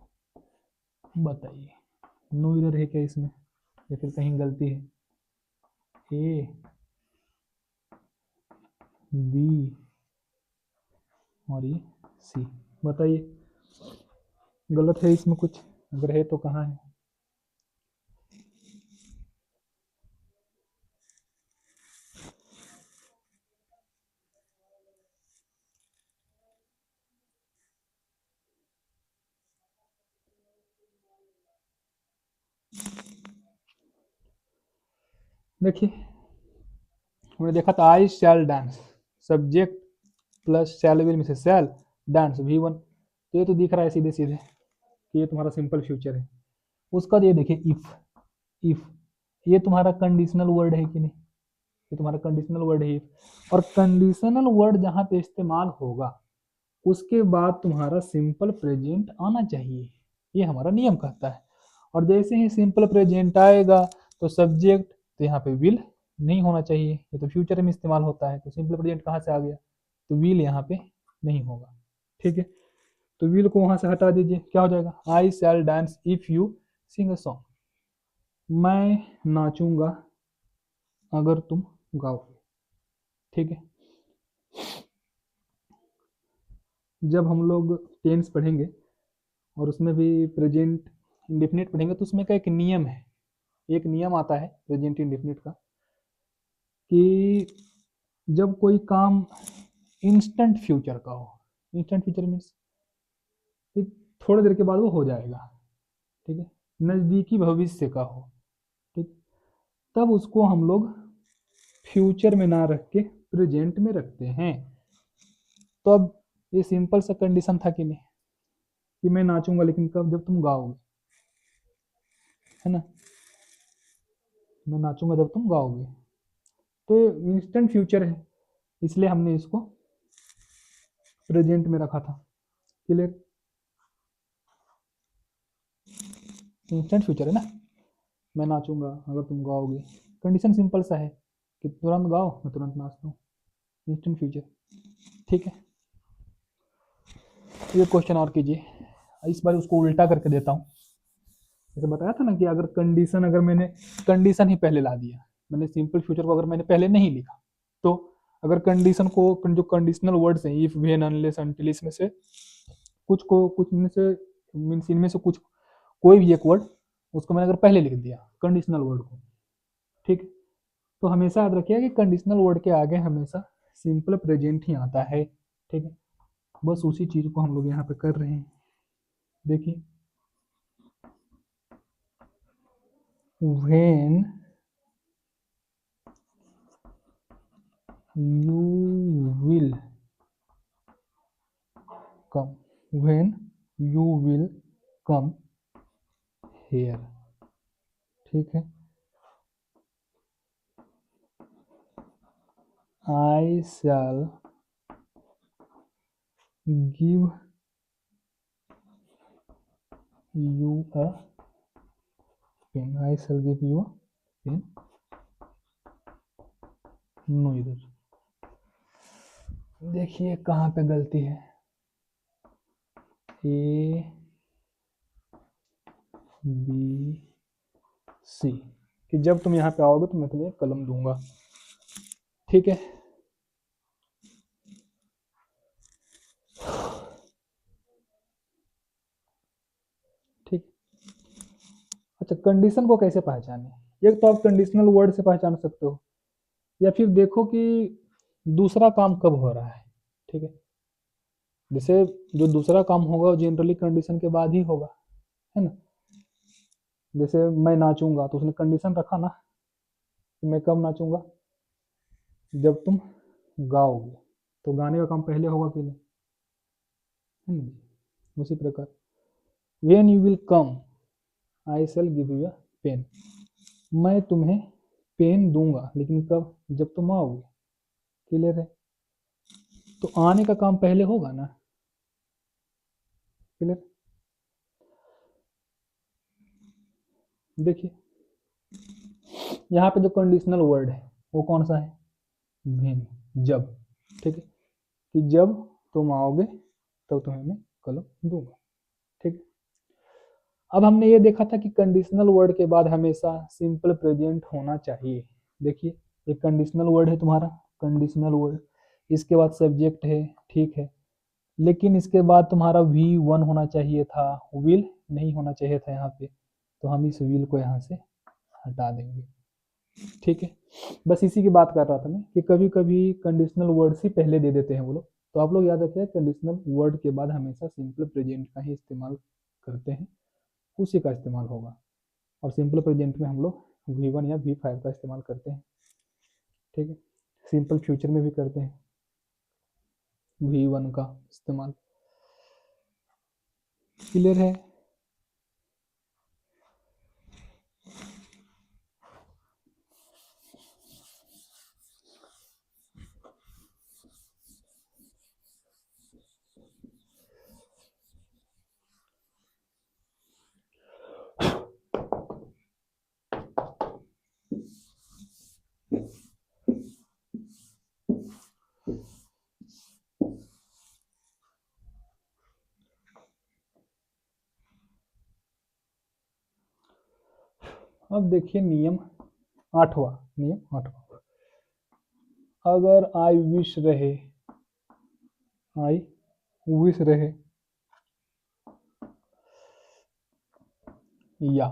बताइए नो इधर है क्या इसमें, या फिर कहीं गलती है, ए बी और ये सी, बताइए गलत है इसमें कुछ, अगर है तो कहाँ है। देखिए हमने देखा था I shall dance, subject plus shall will में से शैल डांस V1, तो ये तो दिख रहा है सीधे सीधे कि ये तुम्हारा सिंपल फ्यूचर है। उसका ये देखिए इफ ये तुम्हारा कंडीशनल वर्ड है कि नहीं, ये तुम्हारा कंडीशनल वर्ड है इफ, और कंडीशनल वर्ड जहाँ पे इस्तेमाल होगा उसके बाद तुम्हारा सिंपल प्रेजेंट आना चाहिए, ये हमारा नियम कहता है। और जैसे ही सिंपल प्रेजेंट आएगा तो सब्जेक्ट, तो यहाँ पे विल नहीं होना चाहिए, ये तो फ्यूचर में इस्तेमाल होता है, तो सिंपल प्रेजेंट कहाँ से आ गया, तो विल यहाँ पे नहीं होगा। ठीक है, तो विल को वहां से हटा दीजिए, क्या हो जाएगा, I shall dance if you sing a song, मैं नाचूंगा अगर तुम गाओगे। ठीक है, जब हम लोग टेंस पढ़ेंगे और उसमें भी प्रेजेंट इंडेफिनिट पढ़ेंगे तो उसमें का एक नियम है, एक नियम आता है प्रेजेंट इंडेफिनिट का, कि जब कोई काम इंस्टेंट फ्यूचर का हो, इंस्टेंट फ्यूचर मीन्स थोड़ी देर के बाद वो हो जाएगा, ठीक है, नज़दीकी भविष्य का हो, ठीक, तब उसको हम लोग फ्यूचर में ना रख के प्रेजेंट में रखते हैं। तो अब ये सिंपल सा कंडीशन था कि नहीं, कि मैं नाचूंगा लेकिन कब, जब तुम गाओगे, है ना, मैं नाचूंगा जब तुम गाओगे, तो इंस्टेंट फ्यूचर है, इसलिए हमने इसको प्रेजेंट में रखा था। क्लियर, इंस्टेंट फ्यूचर है ना, मैं नाचूंगा अगर तुम गाओगे, कंडीशन सिंपल सा है कि तुरंत गाओ मैं तुरंत नाचता हूँ, इंस्टेंट फ्यूचर। ठीक है, ये क्वेश्चन और कीजिए, इस बार उसको उल्टा करके देता हूँ। जैसे बताया था ना कि अगर कंडीशन, अगर मैंने कंडीशन ही पहले ला दिया, मैंने सिंपल फ्यूचर को अगर मैंने पहले नहीं लिखा, तो अगर कंडीशन को, जो कंडीशनल वर्ड्स हैं इफ व्हेन अनलेस अनटिल, इसमें से कुछ में से मीन्स इनमें से कुछ कोई भी एक वर्ड उसको मैंने अगर पहले लिख दिया कंडीशनल वर्ड को, ठीक, तो हमेशा याद रखिए कि कंडीशनल वर्ड के आगे हमेशा सिंपल प्रेजेंट ही आता है। ठीक है, बस उसी चीज को हम लोग यहाँ पे कर रहे हैं। देखिए, when you will come, when you will come here, ठीक है, I shall give you a pen, I shall give you a pen, no इधर देखिए कहाँ पे गलती है, A B C, कि जब तुम यहाँ पे आओगे तो मैं तुम्हें कलम दूंगा। ठीक है, ठीक, अच्छा कंडीशन को कैसे पहचाने, एक तो आप कंडीशनल वर्ड से पहचान सकते हो, या फिर देखो कि दूसरा काम कब हो रहा है। ठीक है, जैसे जो दूसरा काम होगा वो जनरली कंडीशन के बाद ही होगा, है ना, जैसे मैं नाचूंगा तो उसने कंडीशन रखा ना कि मैं कब नाचूंगा, जब तुम गाओगे, तो गाने का काम पहले होगा कि नहीं, है ना, उसी प्रकार when you will come I shall give you a pen, मैं तुम्हें पेन दूंगा लेकिन कब, जब तुम आओगे। क्लियर है, तो आने का काम पहले होगा ना। क्लियर, देखिए यहाँ पे जो कंडीशनल वर्ड है वो कौन सा है, व्हेन, जब, ठीक है, कि जब तुम आओगे तब तुम्हें मैं कलम दूंगा। ठीक है, अब हमने ये देखा था कि कंडीशनल वर्ड के बाद हमेशा सिंपल प्रेजेंट होना चाहिए। देखिए, एक कंडीशनल वर्ड है तुम्हारा, कंडीशनल वर्ड, इसके बाद सब्जेक्ट है, ठीक है, लेकिन इसके बाद तुम्हारा V1 होना चाहिए था, विल नहीं होना चाहिए था यहाँ पे, तो हम इस विल को यहाँ से हटा देंगे। ठीक है, बस इसी की बात कर रहा था मैं कि कभी कभी कंडीशनल वर्ड्स ही पहले दे देते हैं वो लोग, तो आप लोग याद रखिए कंडीशनल वर्ड के बाद हमेशा सिंपल प्रेजेंट का ही इस्तेमाल करते हैं, उसी का इस्तेमाल होगा, और सिंपल प्रेजेंट में हम लोग V1 या V5 का इस्तेमाल करते हैं, ठीक है। सिंपल फ्यूचर में भी करते हैं V1 का इस्तेमाल। क्लियर है? अब देखिए नियम आठवां, अगर आई विश रहे, आई विश रहे या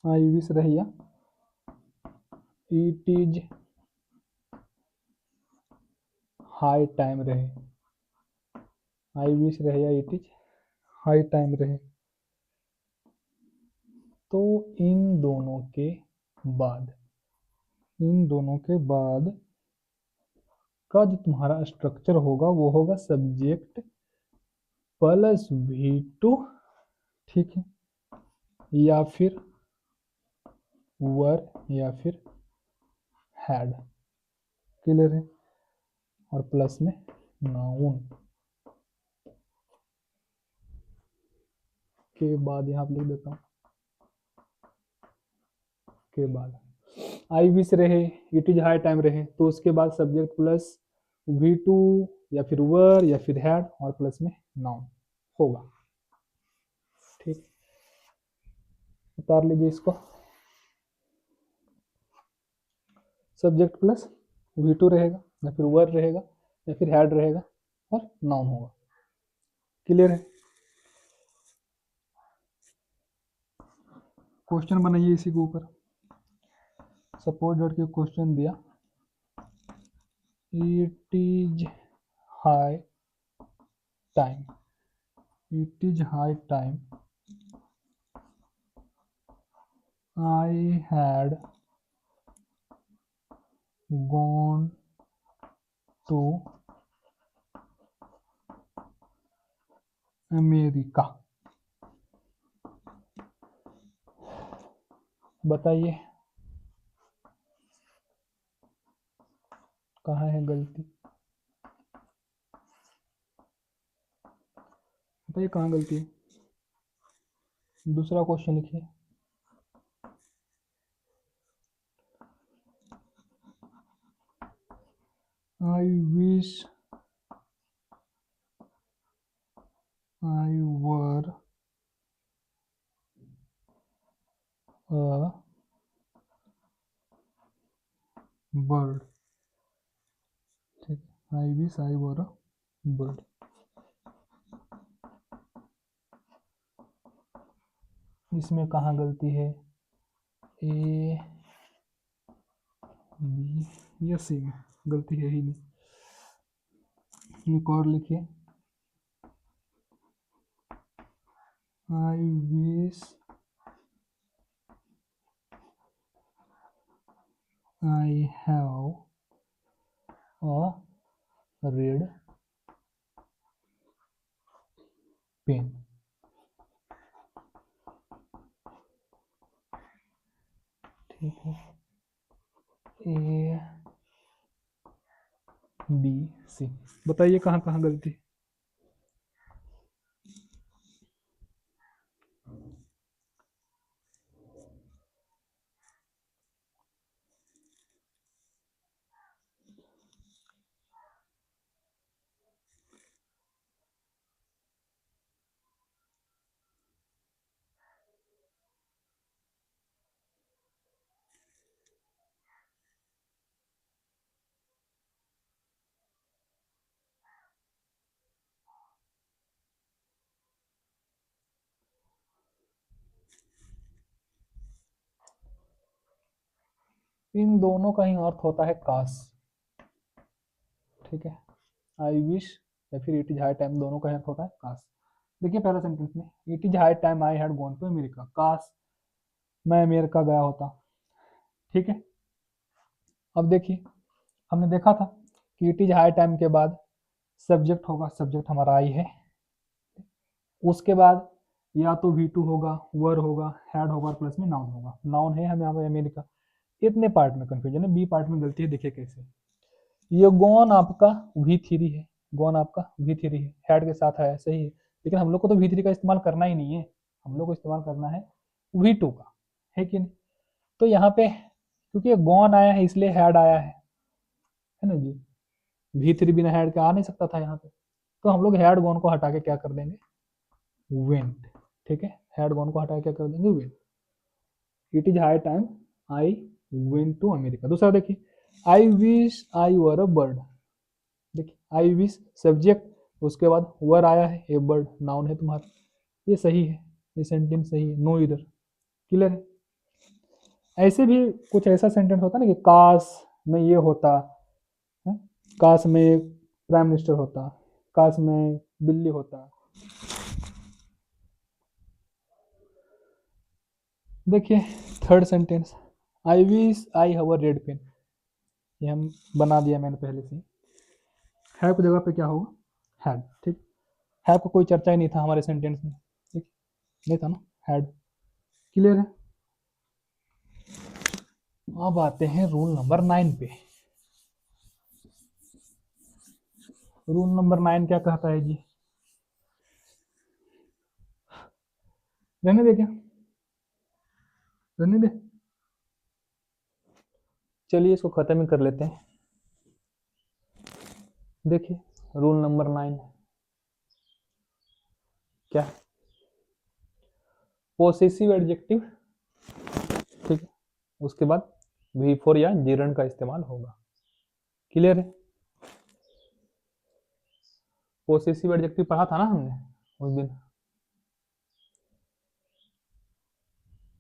आई विश रहे या इट इज हाई टाइम रहे, आई विश रहे या इट इज हाई टाइम रहे, तो इन दोनों के बाद का जो तुम्हारा स्ट्रक्चर होगा वो होगा सब्जेक्ट प्लस V2, ठीक है, या फिर वर या फिर हैड। क्लियर है? और प्लस में नाउन के बाद यहाँ लिख देता हूँ, के बाद आई विश रहे, इट इज हाई टाइम रहे, तो उसके बाद सब्जेक्ट प्लस V2 या फिर वर या फिर हैड और प्लस में नाउन होगा, ठीक। उतार लीजिए इसको, सब्जेक्ट प्लस V2 रहेगा या फिर वर रहेगा या फिर हैड रहेगा और नाउन होगा। क्लियर है? क्वेश्चन बनाइए इसी के ऊपर। सपोज डॉट के क्वेश्चन दिया, it is high time, it is high time I had gone to America. बताइए कहाँ है गलती, बताइए कहाँ गलती है। दूसरा क्वेश्चन लिखिए, I wish I were a bird, ठीक है, आई wish I were a bird. इसमें कहाँ गलती है, ए बी या सी में गलती है ही नहीं। एक और लिखिए, I wish I have a red pen. ठीक है, ए बी सी, बताइए कहाँ कहाँ गलती। इन दोनों का ही अर्थ होता है काश, ठीक है। आई विश या फिर इट इज हाई टाइम, दोनों का अर्थ होता है काश। देखिए पहला सेंटेंस में, it is high time I had gone to America, काश मैं अमेरिका गया होता, ठीक है। अब देखिए हमने देखा था कि इट इज हाई टाइम के बाद सब्जेक्ट होगा, सब्जेक्ट हमारा आई है, उसके बाद या तो V2 होगा, वर होगा, हैड होगा, प्लस में नाउन होगा। नाउन है हमें यहाँ पे अमेरिका। इतने पार्ट में कंफ्यूजन है, बी पार्ट में गलती है, देखिए कैसे। ये गॉन आपका V3 है, गॉन आपका V3 है, हैड के साथ आया, सही है, लेकिन हम लोग को तो V3 का इस्तेमाल करना ही नहीं है, हम लोग को इस्तेमाल करना है V2 का, है कि नहीं। तो यहाँ पे क्योंकि गॉन आया है इसलिए हैड आया है ना जी। V3 बिना हैड के आ नहीं सकता था यहाँ पे, तो हम लोग हैड गॉन को हटा के क्या कर देंगे, वेंट। ठीक है, हैड गॉन को हटा के क्या कर देंगे, went. It is high time I went to America. दूसरा देखिए, आई wish I were a bird. देखिए आई विश सब्जेक्ट, उसके बाद वर आया है, ए बर्ड नाउन है तुम्हारा, ये सही है, ये सेंटेंस सही है, नो इधर, क्लियर है। ऐसे भी कुछ ऐसा सेंटेंस होता है ना कि काश में ये होता है? काश में प्राइम मिनिस्टर होता, काश में बिल्ली होता। देखिए third sentence, I wish I have a red pen, ये हम बना दिया मैंने पहले से। हैव की जगह पे क्या होगा, हैड। ठीक, हैव का कोई चर्चा ही नहीं था हमारे सेंटेंस में, ठीक, नहीं था ना, हैड, क्लियर है। अब आते हैं रूल नंबर 9 पे। रूल नंबर 9 क्या कहता है जी, रहने दे क्या, रहने दे, चलिए इसको खत्म ही कर लेते हैं। देखिए रूल नंबर 9 क्या है, पोसेसिव एडजेक्टिव, ठीक है, उसके बाद V4 या जीरन का इस्तेमाल होगा, क्लियर है। पोसेसिव एडजेक्टिव पढ़ा था ना हमने उस दिन,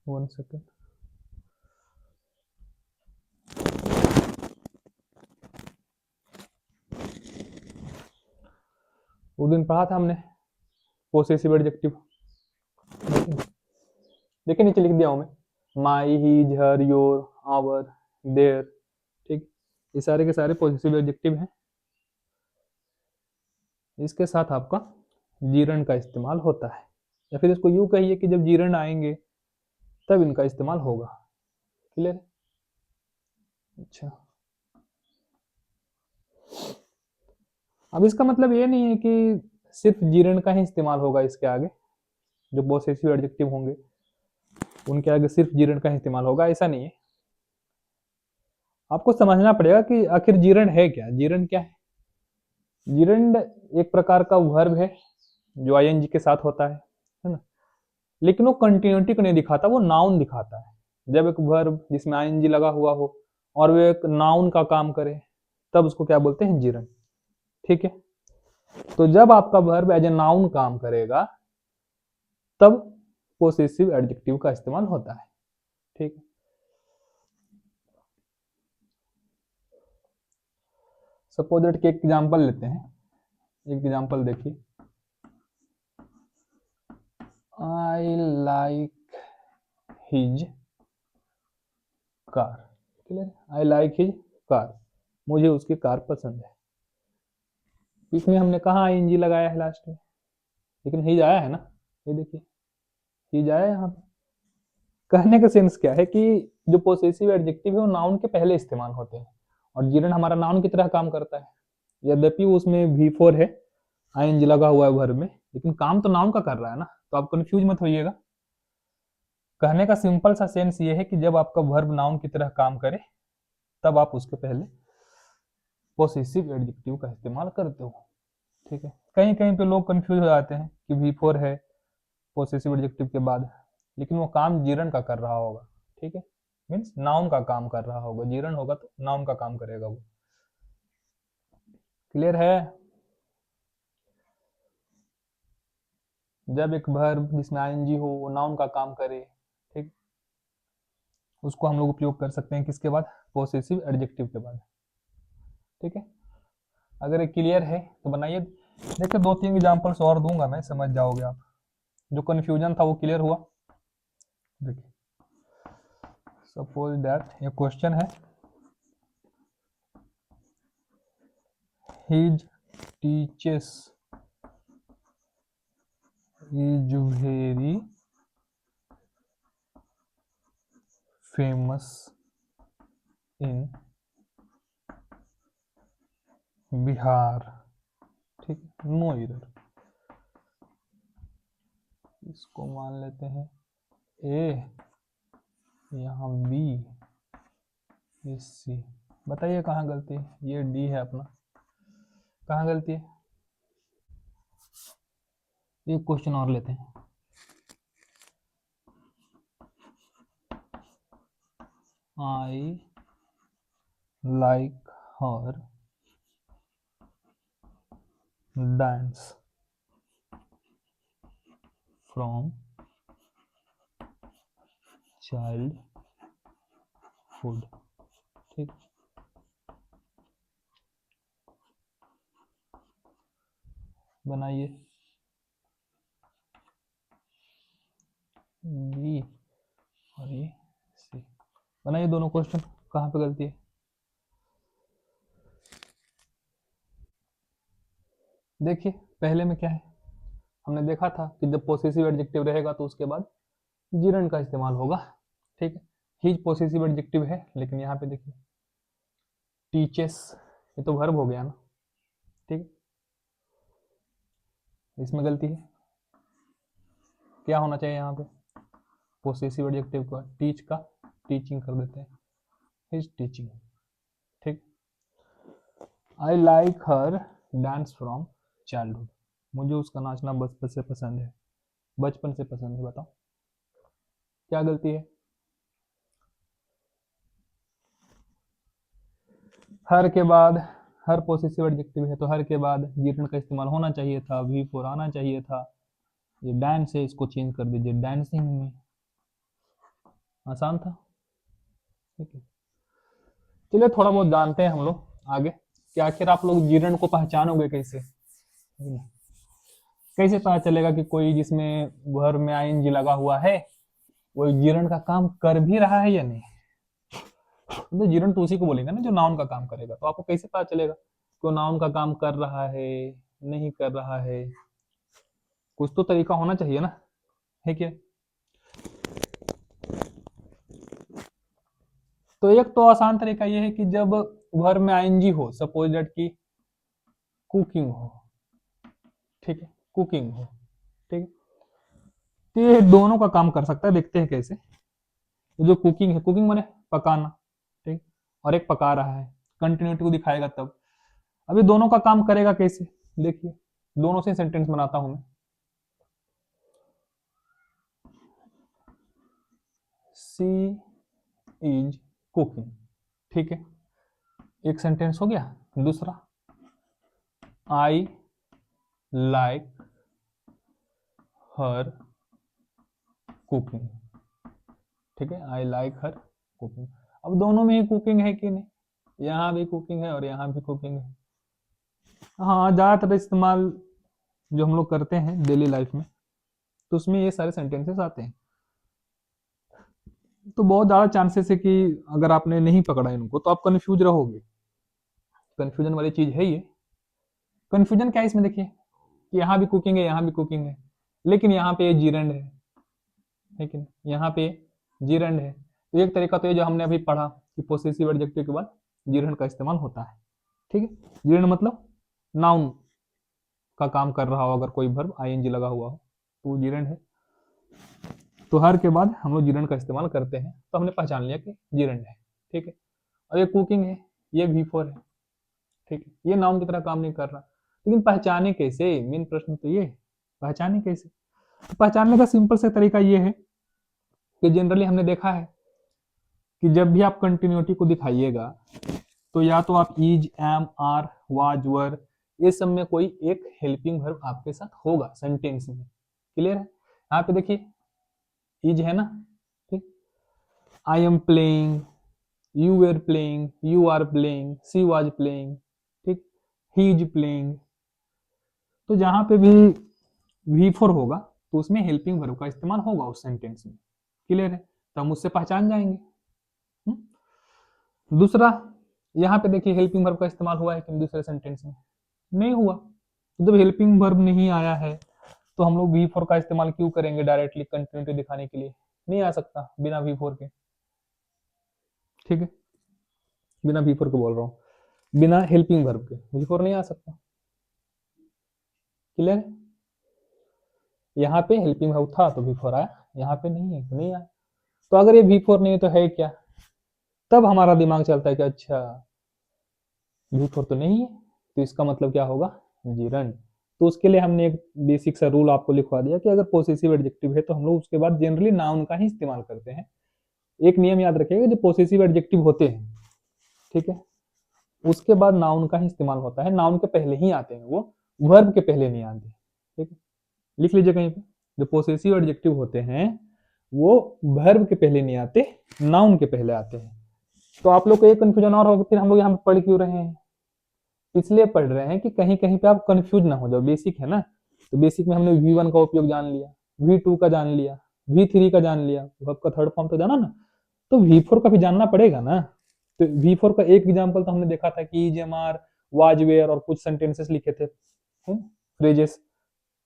1 सेकेंड, उस दिन पढ़ा था हमने पोसेसिव एडजेक्टिव। देखिए नीचे लिख दिया हूं मैं, माई, ही, हर, योर, आवर, देयर, ठीक, ये सारे के सारे पोसेसिव एडजेक्टिव हैं। इसके साथ आपका जीरन का इस्तेमाल होता है, या फिर इसको यूं कहिए कि जब जीरन आएंगे तब इनका इस्तेमाल होगा, क्लियर। अच्छा, अब इसका मतलब ये नहीं है कि सिर्फ जीरन का ही इस्तेमाल होगा इसके आगे, जो पोसेसिव एडजेक्टिव होंगे उनके आगे सिर्फ जीरन का ही इस्तेमाल होगा, ऐसा नहीं है। आपको समझना पड़ेगा कि आखिर जीरन है क्या, जीरन क्या है। जीरंड एक प्रकार का वर्ब है जो आईएनजी के साथ होता है ना, लेकिन वो कंटिन्यूटी को नहीं दिखाता, वो नाउन दिखाता है। जब एक वर्ब जिसमें आईएनजी लगा हुआ हो और वो एक नाउन का काम करे तब उसको क्या बोलते हैं, जीरंड, ठीक है। तो जब आपका वर्ब एज ए नाउन काम करेगा तब पोसेसिव एडजेक्टिव का इस्तेमाल होता है, ठीक है। सपोज दैट कि एक एग्जांपल लेते हैं, एक एग्जांपल देखिए, I like his car, clear, I like his car, मुझे उसकी कार पसंद है। इसमें हमने कहा आईएनजी लगाया है लास्ट में, लेकिन हिज आया है ना, ये देखिए हिज आया यहाँ पे। कहने का सेंस क्या है कि जो पोसेसिव एडजेक्टिव है वो नाउन के पहले इस्तेमाल होते हैं, और जीरन हमारा नाउन की तरह काम करता है। यद्यपि उसमें V4 है, आईएनजी लगा हुआ है वर्ब में, लेकिन काम तो नाउन का कर रहा है ना, तो आप कंफ्यूज मत होइएगा। कहने का सिंपल सा सेंस ये है कि जब आपका वर्ब नाउन की तरह काम करे तब आप उसके पहले पोसेसिव एडजेक्टिव का इस्तेमाल करते हो, ठीक है। कहीं कहीं पे लोग कंफ्यूज हो जाते हैं कि V4 है पोसेसिव एडजेक्टिव के बाद, लेकिन वो काम जीरन का कर रहा होगा, ठीक है, मीन्स नाउन का काम कर रहा होगा, जीरन होगा तो नाउन का काम करेगा वो, क्लियर है। जब एक वर्ब जिसमें आईएनजी हो वो नाउन का काम करे, ठीक, उसको हम लोग उपयोग कर सकते हैं किसके बाद, पोसेसिव एडजेक्टिव के बाद, ठीक है। अगर ये क्लियर है तो बनाइए। देखिए 2-3 एग्जांपल्स और दूंगा मैं, समझ जाओगे आप, जो कंफ्यूजन था वो क्लियर हुआ। देखिए सपोज दैट ये क्वेश्चन है, his teachers is very famous in Bihar, ठीक, नो एरर। इसको मान लेते हैं ए, यहाँ बी, ये सी। बताइए कहाँ गलती है? ये डी है अपना, कहाँ गलती है? एक क्वेश्चन और लेते हैं। I like her dance from child hood, ठीक। बनाइए बी और ये सी, बनाइए दोनों क्वेश्चन, कहाँ पे गलती है? देखिए पहले में क्या है, हमने देखा था कि जब पोसेसिव एडजेक्टिव रहेगा तो उसके बाद जिरंड का इस्तेमाल होगा, ठीक है। हिज पोसेसिव एडजेक्टिव है, लेकिन यहाँ पे देखिए टीचर्स, ये तो वर्ब हो गया ना, ठीक है। इसमें गलती है, क्या होना चाहिए यहाँ पे? पोसेसिव एडजेक्टिव का टीच का टीचिंग कर देते हैं, हिज टीचिंग, ठीक। I like her dance from childhood, मुझे उसका नाचना बचपन से पसंद है, बचपन से पसंद है। बताओ क्या गलती है? हर के बाद, हर पोसेसिव एडजेक्टिव है तो हर के बाद जीटन का इस्तेमाल होना चाहिए था, वी फोर आना चाहिए था। ये डांस है, इसको चेंज कर दीजिए डांसिंग में, आसान था, ठीक है। चलिए थोड़ा बहुत जानते हैं हम लोग आगे कि आखिर आप लोग जीरण को पहचानोगे कैसे? कैसे पता चलेगा कि कोई जिसमें वर्ब में आईएनजी लगा हुआ है वो जीरण का काम कर भी रहा है या नहीं? तो जीरण तो उसी को बोलेंगे ना जो नाउन का काम करेगा। तो आपको कैसे पता चलेगा कि वो नाउन का काम कर रहा है नहीं कर रहा है? कुछ तो तरीका होना चाहिए ना, है क्या? तो एक तो आसान तरीका ये है कि जब वर्ब में आईएनजी हो, सपोज दैट की कुकिंग हो, ठीक है, कुकिंग हो, ठीक है, तो ये दोनों का काम कर सकता है। देखते हैं कैसे। ये जो कुकिंग है, कुकिंग माने पकाना, ठीक, और एक पका रहा है, कंटिन्यूटी को दिखाएगा तब। अभी दोनों का काम करेगा कैसे? देखिए दोनों से सेंटेंस बनाता हूं मैं। सी इज कुकिंग, ठीक है, एक सेंटेंस हो गया। दूसरा, आई लाइक हर कुकिंग, ठीक है, आई लाइक हर कुकिंग। अब दोनों में ही कुकिंग है कि नहीं? यहाँ भी कुकिंग है और यहाँ भी कुकिंग है। हाँ, ज्यादातर इस्तेमाल जो हम लोग करते हैं डेली लाइफ में तो उसमें ये सारे सेंटेंसेस आते हैं। तो बहुत ज्यादा चांसेस है कि अगर आपने नहीं पकड़ा इनको तो आप कंफ्यूज रहोगे। कंफ्यूजन वाली चीज है ये। कंफ्यूजन क्या है इसमें? देखिए कि यहाँ भी कुकिंग है, यहाँ भी कुकिंग है, लेकिन यहाँ पे जीरंड है, लेकिन यहाँ पे जीरंड है। तो एक तरीका तो ये जो हमने अभी पढ़ा कि पोसेसिव एडजेक्टिव के बाद जीरंड का इस्तेमाल होता है, ठीक है। जीरंड मतलब नाउन का काम कर रहा हो, अगर कोई वर्ब आईएनजी लगा हुआ हो तो वो जीरंड है। तो हर के बाद हम लोग जीरंड का इस्तेमाल करते हैं, तो हमने पहचान लिया कि जीरंड है, ठीक है। और ये कुकिंग है, ये V4 है, ठीक है, ये नाउन की तरह काम नहीं कर रहा। लेकिन पहचाने कैसे? मेन प्रश्न तो ये, पहचाने कैसे? पहचानने का सिंपल से तरीका ये है कि जनरली हमने देखा है कि जब भी आप कंटिन्यूटी को दिखाइएगा तो या तो आप इज, एम, आर, वाज, वर, ये सब में कोई एक हेल्पिंग वर्ब आपके साथ होगा सेंटेंस में। क्लियर है? यहाँ पे देखिए इज है ना, ठीक, I am playing, you were playing, you are playing, she was playing, ठीक, ही इज प्लेइंग। तो जहां पे भी V4 होगा तो उसमें हेल्पिंग वर्ब का इस्तेमाल होगा उस सेंटेंस में। क्लियर है? तो हम उससे पहचान जाएंगे। दूसरा, यहाँ पे देखिए हेल्पिंग वर्ब का इस्तेमाल हुआ है कि नहीं दूसरे सेंटेंस में? नहीं हुआ। तो जब हेल्पिंग वर्ब नहीं आया है तो हम लोग वी फोर का इस्तेमाल क्यों करेंगे डायरेक्टली कंटिन्यूटी दिखाने के लिए? नहीं आ सकता बिना वी फोर के। ठीक है, बिना वी फोर के बोल रहा हूँ, बिना हेल्पिंग वर्ब के वी फोर नहीं आ सकता। क्लियर है? यहाँ पे हेल्पिंग वर्ब था तो वी फोर आया, यहाँ पे नहीं है तो नहीं आया। तो अगर ये वी फोर नहीं है तो है क्या? तब हमारा दिमाग चलता है कि अच्छा वी फोर तो नहीं है, तो इसका मतलब क्या होगा? जीरंड। तो उसके लिए हमने एक बेसिक सा रूल आपको लिखवा दिया कि अगर पोसेसिव एडजेक्टिव है तो हम लोग उसके बाद जनरली नाउन का ही इस्तेमाल करते हैं। एक नियम याद रखिएगा, जो पोसेसिव एडजेक्टिव होते हैं, ठीक है, उसके बाद नाउन का ही इस्तेमाल होता है, नाउन के पहले ही आते हैं वो, वर्ब के पहले नहीं आते। ठीक है, लिख लीजिए कहीं पे, जो पोसेसिव एडजेक्टिव होते हैं वो वर्ब के पहले नहीं आते, नाउन के पहले आते हैं। तो आप लोग को एक कंफ्यूजन और होगा, फिर हम लोग यहाँ पे पढ़ क्यों रहे हैं? इसलिए पढ़ रहे हैं कि कहीं कहीं पे आप कंफ्यूज ना हो जाओ। बेसिक है ना, तो बेसिक में हमने V1 का उपयोग जान लिया, V2 का जान लिया, V3 का जान लिया, वर्ब का थर्ड फॉर्म तो जाना ना, तो V4 का भी जानना पड़ेगा ना। तो V4 का एक एग्जांपल तो हमने देखा था कि जेमार, वाज वेयर और कुछ सेंटेंसेस लिखे थे, phrases,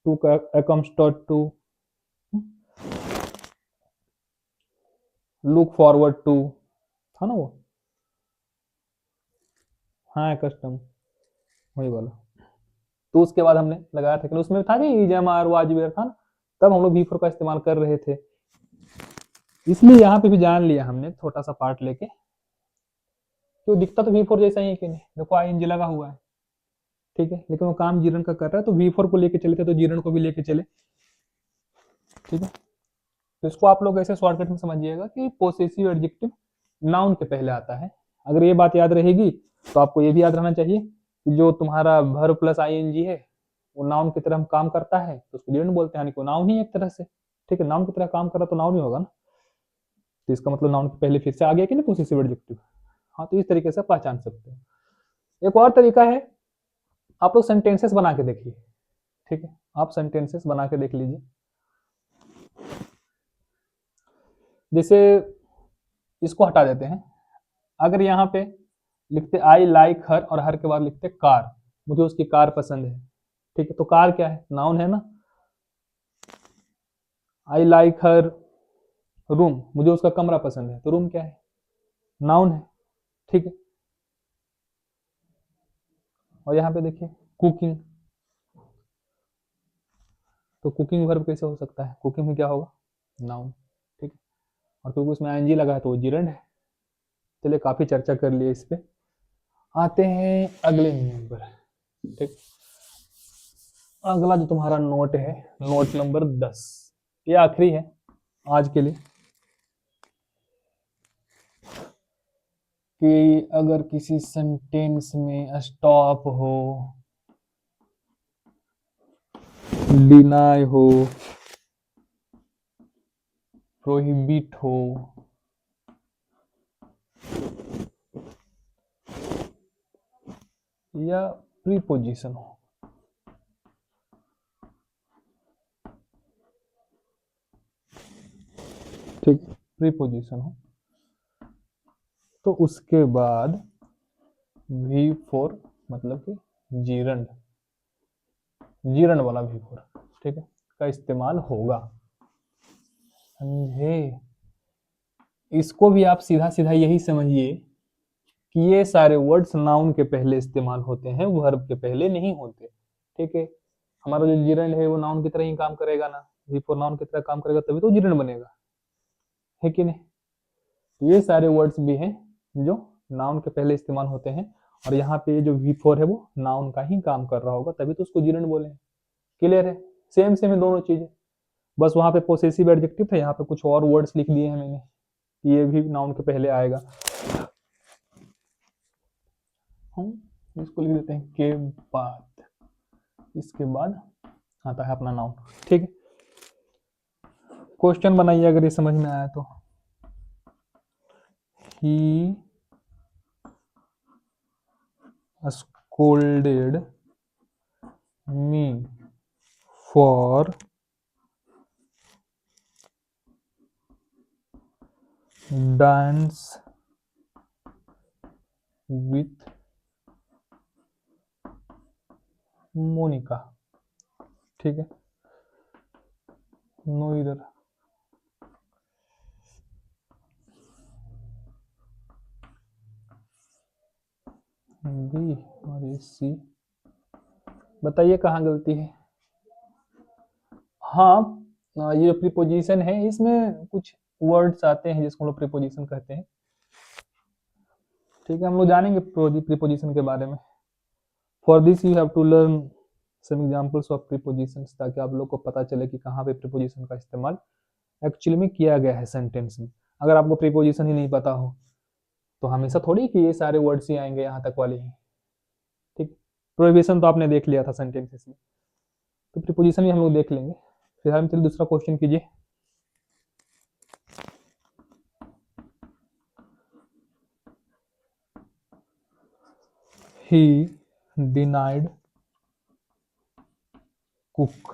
to comes to, look forward to, था ना वो? हाँ कस्टम, वही वाला। तो उसके बाद हमने लगाया था कि उसमें था कि जेमार वाज वेयर था ना, तब हम लोग V4 का इस्तेमाल कर रहे थे। इसलिए यहाँ पे भी जान लिया हमने छोटा सा पार्ट लेके, तो दिखता तो V4 जैसा ही है कि नहीं, देखो ING लगा हुआ है, ठीक है, लेकिन वो काम जीरण का कर रहा है, तो V4 को लेके चले थे तो जीरण को भी लेके चले। ठीक है, तो इसको आप लोग ऐसे शॉर्टकट में समझिएगा कि पोसेसिव एडजेक्टिव नाउन के पहले आता है। अगर ये बात याद रहेगी तो आपको ये भी याद रहना चाहिए कि जो तुम्हारा वर्ब प्लस ING है वो नाउन की तरह काम करता है तो उसको जीरण बोलते हैं, यानी कि नाउन ही एक तरह से। ठीक है, नाउन की तरह काम कर रहा तो नाउन ही होगा ना, तो इसका मतलब नाउन के पहले फिर से आ गया कि नहीं पोसेसिव एडजेक्टिव। हाँ, तो इस तरीके से पहचान सकते हैं। एक और तरीका है, आप लोग सेंटेंसेस बना के देखिए। ठीक है, आप सेंटेंसेस बना के देख लीजिए। जैसे इसको हटा देते हैं, अगर यहाँ पे लिखते आई लाइक हर और हर के बाद लिखते कार, मुझे उसकी कार पसंद है। ठीक है, तो कार क्या है? नाउन है ना। आई लाइक हर रूम, मुझे उसका कमरा पसंद है, तो रूम क्या है? नाउन है। ठीक है, और यहाँ पे देखिए कुकिंग, तो कुकिंग वर्ब कैसे हो सकता है? कुकिंग में क्या होगा? नाउन। ठीक है, और क्योंकि उसमें ING लगा है तो वो जीरंड है। चलिए काफी चर्चा कर लिए इस पे, आते हैं अगले नियम पर। ठीक, अगला जो तुम्हारा नोट है, नोट नंबर 10, ये आखिरी है आज के लिए, कि अगर किसी सेंटेंस में स्टॉप हो, डिनाई हो, प्रोहिबिट हो, या प्रीपोजिशन हो, ठीक, प्रीपोजिशन हो, तो उसके बाद V4 मतलब कि जीरंड, जीरंड वाला V4, ठीक है, का इस्तेमाल होगा। समझे? इसको भी आप सीधा सीधा यही समझिए कि ये सारे वर्ड्स नाउन के पहले इस्तेमाल होते हैं, वर्ब के पहले नहीं होते। ठीक है, हमारा जो जीरंड है वो नाउन की तरह ही काम करेगा ना, V4 नाउन की तरह काम करेगा तभी तो जीरंड बनेगा, है कि नहीं? ये सारे वर्ड्स भी हैं जो नाउन के पहले इस्तेमाल होते हैं, और यहाँ पे जो V4 है वो नाउन का ही काम कर रहा होगा, तभी तो उसको जीरंड बोले। क्लियर है? सेम सेम है दोनों चीजें, बस वहां पे पोसेसिव एडजेक्टिव था, यहाँ पे कुछ और वर्ड्स लिख दिए हैं मैंने, ये भी नाउन के पहले आएगा। हम इसको लिख देते हैं के बाद, इसके बाद आता है अपना नाउन। ठीक है, क्वेश्चन बनाइए अगर ये समझ में आया तो। He scolded me for dance with Monica, ठीक है, नो इधर। बी और ये सी, बताइए कहाँ गलती है। हाँ, ये जो प्रीपोजिशन है इसमें कुछ वर्ड्स आते हैं जिसको हम लोग प्रीपोजिशन कहते हैं, ठीक है, हम लोग जानेंगे प्रीपोजिशन के बारे में। For this you have to learn some examples of prepositions, ताकि आप लोग को पता चले कि कहाँ पे प्रीपोजिशन का इस्तेमाल एक्चुअली में किया गया है सेंटेंस में। अगर आपको प्रीपोजिशन ही नहीं पता हो तो हमेशा थोड़ी कि ये सारे वर्ड्स ही आएंगे यहाँ तक वाले ही, ठीक। प्रोहिबिशन तो आपने देख लिया था सेंटेंसेस में, तो प्रीपोजिशन भी हम लोग देख लेंगे। फिर हम चलिए दूसरा क्वेश्चन कीजिए। He denied cook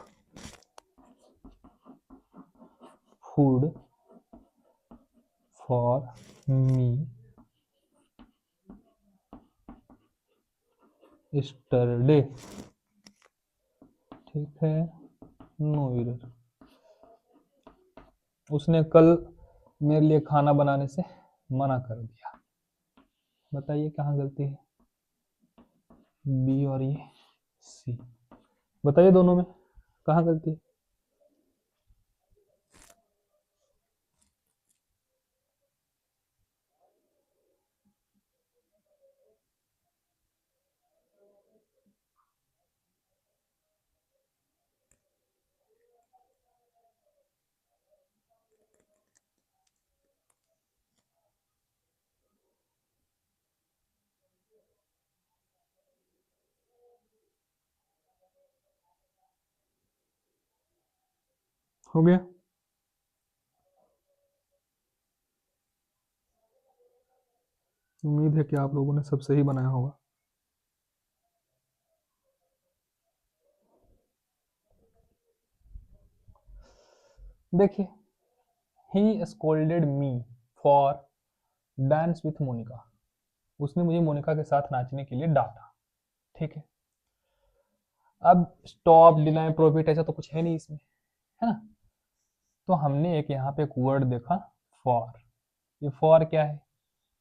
food for me yesterday, ठीक है, नो एरर। उसने कल मेरे लिए खाना बनाने से मना कर दिया, बताइए कहाँ गलती है, बी और ये सी, बताइए दोनों में कहाँ गलती है। हो गया, उम्मीद है कि आप लोगों ने सब सही बनाया होगा। देखिए, he scolded me for dance with Monica, उसने मुझे मोनिका के साथ नाचने के लिए डांटा, ठीक है। अब स्टॉप, डिनाई, प्रोहिबिट ऐसा तो कुछ है नहीं इसमें, है ना। तो हमने एक यहाँ पे एक वर्ड देखा फॉर, ये फॉर क्या है,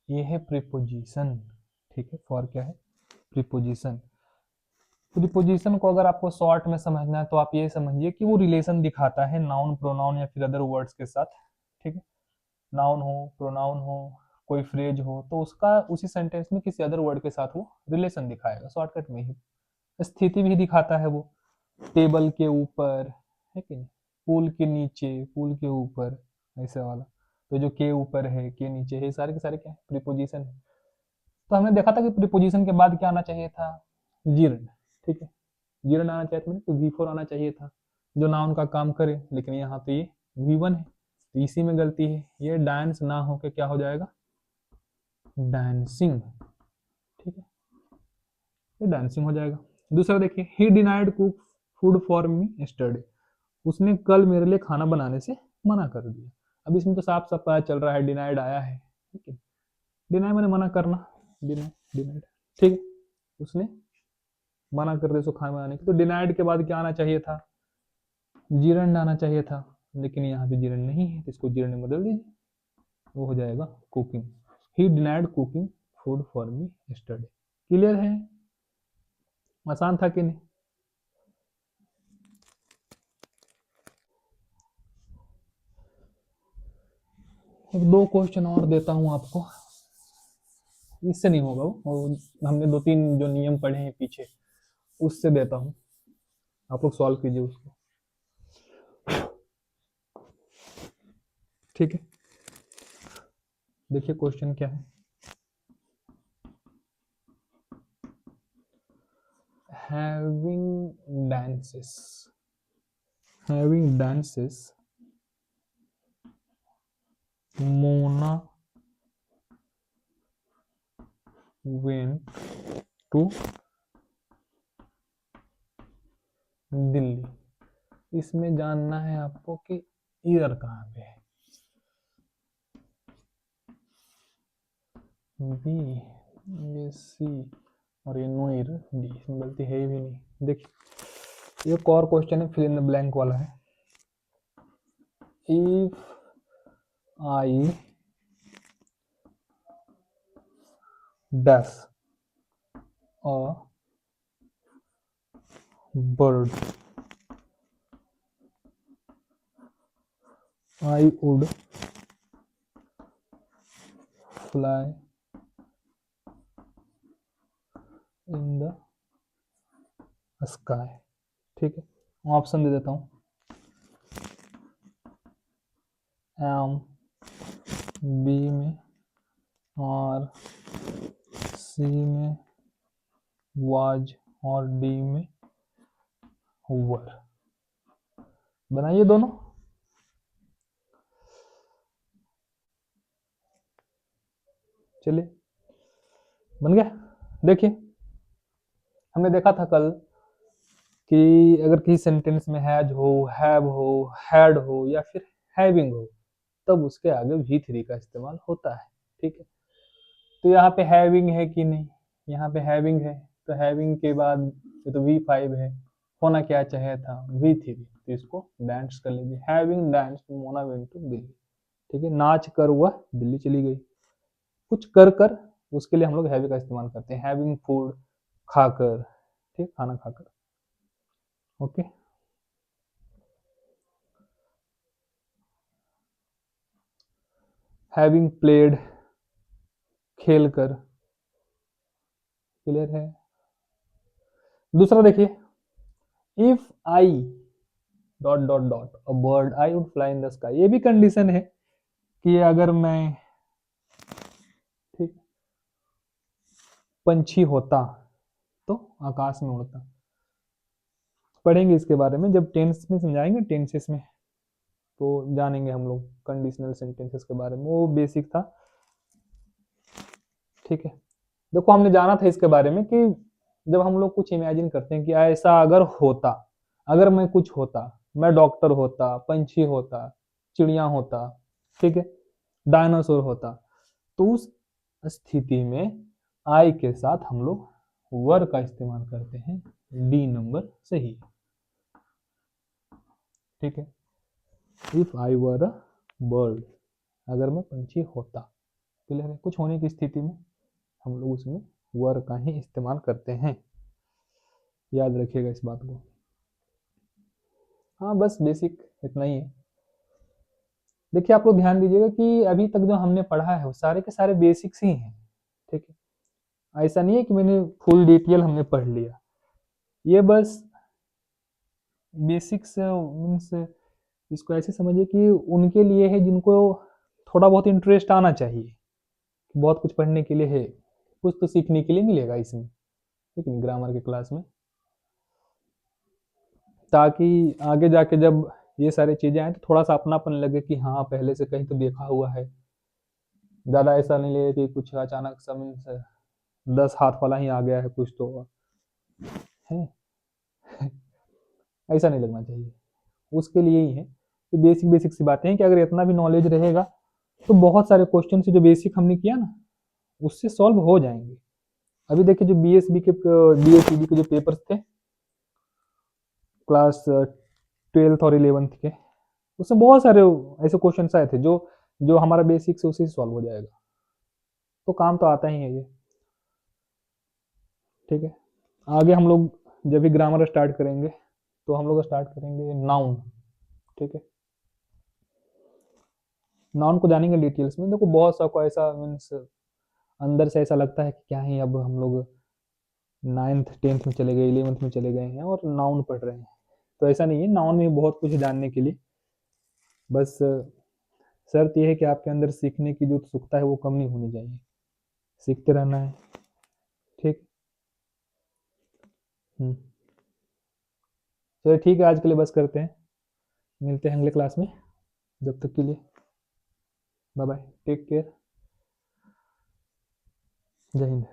ये है प्रीपोजिशन, ठीक है। फॉर क्या है, प्रीपोजिशन। प्रीपोजिशन को अगर आपको शॉर्ट में समझना है तो आप ये समझिए कि वो रिलेशन दिखाता है नाउन, प्रोनाउन या फिर अदर वर्ड्स के साथ, ठीक है। नाउन हो, प्रोनाउन हो, कोई फ्रेज हो तो उसका उसी सेंटेंस में किसी अदर वर्ड के साथ वो रिलेशन दिखाएगा, शॉर्टकट में ही। स्थिति भी दिखाता है वो, टेबल के ऊपर, है कि नहीं, पुल के नीचे, पुल के ऊपर, ऐसे वाला। तो जो के ऊपर है, के नीचे है, सारे के सारे क्या है, प्रीपोजिशन है। तो हमने देखा था कि प्रीपोजिशन के बाद क्या आना चाहिए था, जीर्ण, ठीक है। जीर्ण आना चाहिए था, तो वी फोर आना चाहिए था जो नाउन का काम करे, लेकिन यहाँ तो ये वी वन है, तो इसी में गलती है। ये डांस ना हो के क्या हो जाएगा, डांसिंग, ठीक है, ये डांसिंग हो जाएगा। दूसरा देखिए, ही denied cook food for me yesterday, उसने कल मेरे लिए खाना बनाने से मना कर दिया। अब इसमें तो साफ साफ पता चल रहा है डिनाइड आया है, ठीक है। डिनाई मैंने मना करना, डिनाई, डिनाइड, ठीक है, उसने मना कर दिया उसको खाना बनाने की, तो डिनाइड के बाद क्या आना चाहिए था, जीरण आना चाहिए था, लेकिन यहाँ पे जीरण नहीं है, तो इसको जीरण में बदल दीजिए, वो हो जाएगा cooking. He denied cooking food for me yesterday. Clear है, आसान था कि नहीं। एक दो क्वेश्चन और देता हूं आपको, इससे नहीं होगा वो हमने दो तीन जो नियम पढ़े हैं पीछे उससे देता हूं, आप लोग सॉल्व कीजिए उसको, ठीक है। देखिए क्वेश्चन क्या है, having dances, having dances, Mona went to Delhi. इसमें जानना है आपको कि ईयर कहाँ पे है, बी, ये सी और ये नोइर डी, इसमें गलती है ही भी नहीं। देखिए एक और क्वेश्चन है, फिल इन द ब्लैंक वाला है। If I dash a bird, I would fly in the sky। ठीक है, ऑप्शन दे देता हूँ, एम बी में, और सी में वाज, और डी में वर। बनाइए दोनों। चलिए बन गया। देखिए हमने देखा था कल कि अगर किसी सेंटेंस में हैज हो, हैव हो, हैड हो या फिर हैविंग हो, तब उसके आगे V3 का इस्तेमाल होता है। ठीक है, तो यहाँ पे हैविंग है कि नहीं, यहाँ पे हैविंग है, तो हैविंग के बाद ये तो V5 है, होना क्या चाहिए था V3, तो इसको डांस कर लीजिए। Having dance Mona went to Delhi. ठीक है, नाच कर वह दिल्ली चली गई। कुछ कर कर, उसके लिए हम लोग हैवी का इस्तेमाल करते हैं। हैविंग फूड, खाकर, ठीक, खाना खाकर। ओके, हैविंग प्लेड, खेल कर। क्लियर है। दूसरा देखिए, if I dot dot dot a bird I would fly in the sky. ये भी कंडीशन है कि अगर मैं, ठीक, पंछी होता तो आकाश में उड़ता। पढ़ेंगे इसके बारे में जब टेंस में समझाएंगे, टेंसेस में तो जानेंगे हम लोग कंडीशनल सेंटेंसेस के बारे में, वो बेसिक था। ठीक है, देखो हमने जाना था इसके बारे में कि जब हम लोग कुछ इमेजिन करते हैं कि ऐसा अगर होता, अगर मैं कुछ होता, मैं डॉक्टर होता, पंछी होता, चिड़िया होता, ठीक है, डायनासोर होता, तो उस स्थिति में आई के साथ हम लोग वर का इस्तेमाल करते हैं। डी नंबर सही है। ठीक है, if I were a bird, अगर मैं पंछी होता, क्लियर है, कुछ होने की स्थिति में हम लोग उसमें वर का ही इस्तेमाल करते हैं। याद रखिएगा इस बात को। हाँ बस बेसिक इतना ही है। देखिए आप लोग ध्यान दीजिएगा कि अभी तक जो हमने पढ़ा है वो सारे के सारे बेसिक्स ही हैं। ठीक है, ऐसा नहीं है कि मैंने फुल डिटेल हमने पढ़ लिया, ये बस बेसिक्स मीन्स इसको ऐसे समझिए कि उनके लिए है जिनको थोड़ा बहुत इंटरेस्ट आना चाहिए। बहुत कुछ पढ़ने के लिए है, कुछ तो सीखने के लिए मिलेगा इसमें, ठीक है, ग्रामर के क्लास में, ताकि आगे जाके जब ये सारी चीज़ें आए तो थोड़ा सा अपनापन लगे कि हाँ पहले से कहीं तो देखा हुआ है। ज़्यादा ऐसा नहीं लगे कि कुछ अचानक से मीन्स 10 हाथ वाला ही आ गया है कुछ तो है। ऐसा नहीं लगना चाहिए। उसके लिए ही है कि बेसिक बेसिक सी बातें हैं कि अगर इतना भी नॉलेज रहेगा तो बहुत सारे क्वेश्चन से जो बेसिक हमने किया ना उससे सॉल्व हो जाएंगे। अभी देखिए जो बीएसबी के बीएसईबी के जो पेपर्स थे क्लास 12th और 11th के, उसमें बहुत सारे ऐसे क्वेश्चन आए थे जो जो हमारा बेसिक से उसी से सॉल्व हो जाएगा, तो काम तो आता ही है ये। ठीक है, आगे हम लोग जब भी ग्रामर स्टार्ट करेंगे तो हम लोग स्टार्ट करेंगे नाउन। ठीक है, नाउन को जानेंगे डिटेल्स में। देखो बहुत सा को ऐसा मीन्स अंदर से ऐसा लगता है कि क्या ही अब हम लोग 9th 10th में चले गए, 11th में चले गए हैं और नाउन पढ़ रहे हैं, तो ऐसा नहीं है। नाउन में बहुत कुछ जानने के लिए, बस शर्त यह है कि आपके अंदर सीखने की जो उत्सुकता है वो कम नहीं होनी चाहिए, सीखते रहना है। ठीक, चलिए ठीक है, आज के लिए बस करते हैं, मिलते हैं अगले क्लास में। जब तक के लिए बाय बाय, टेक केयर, जय हिंद।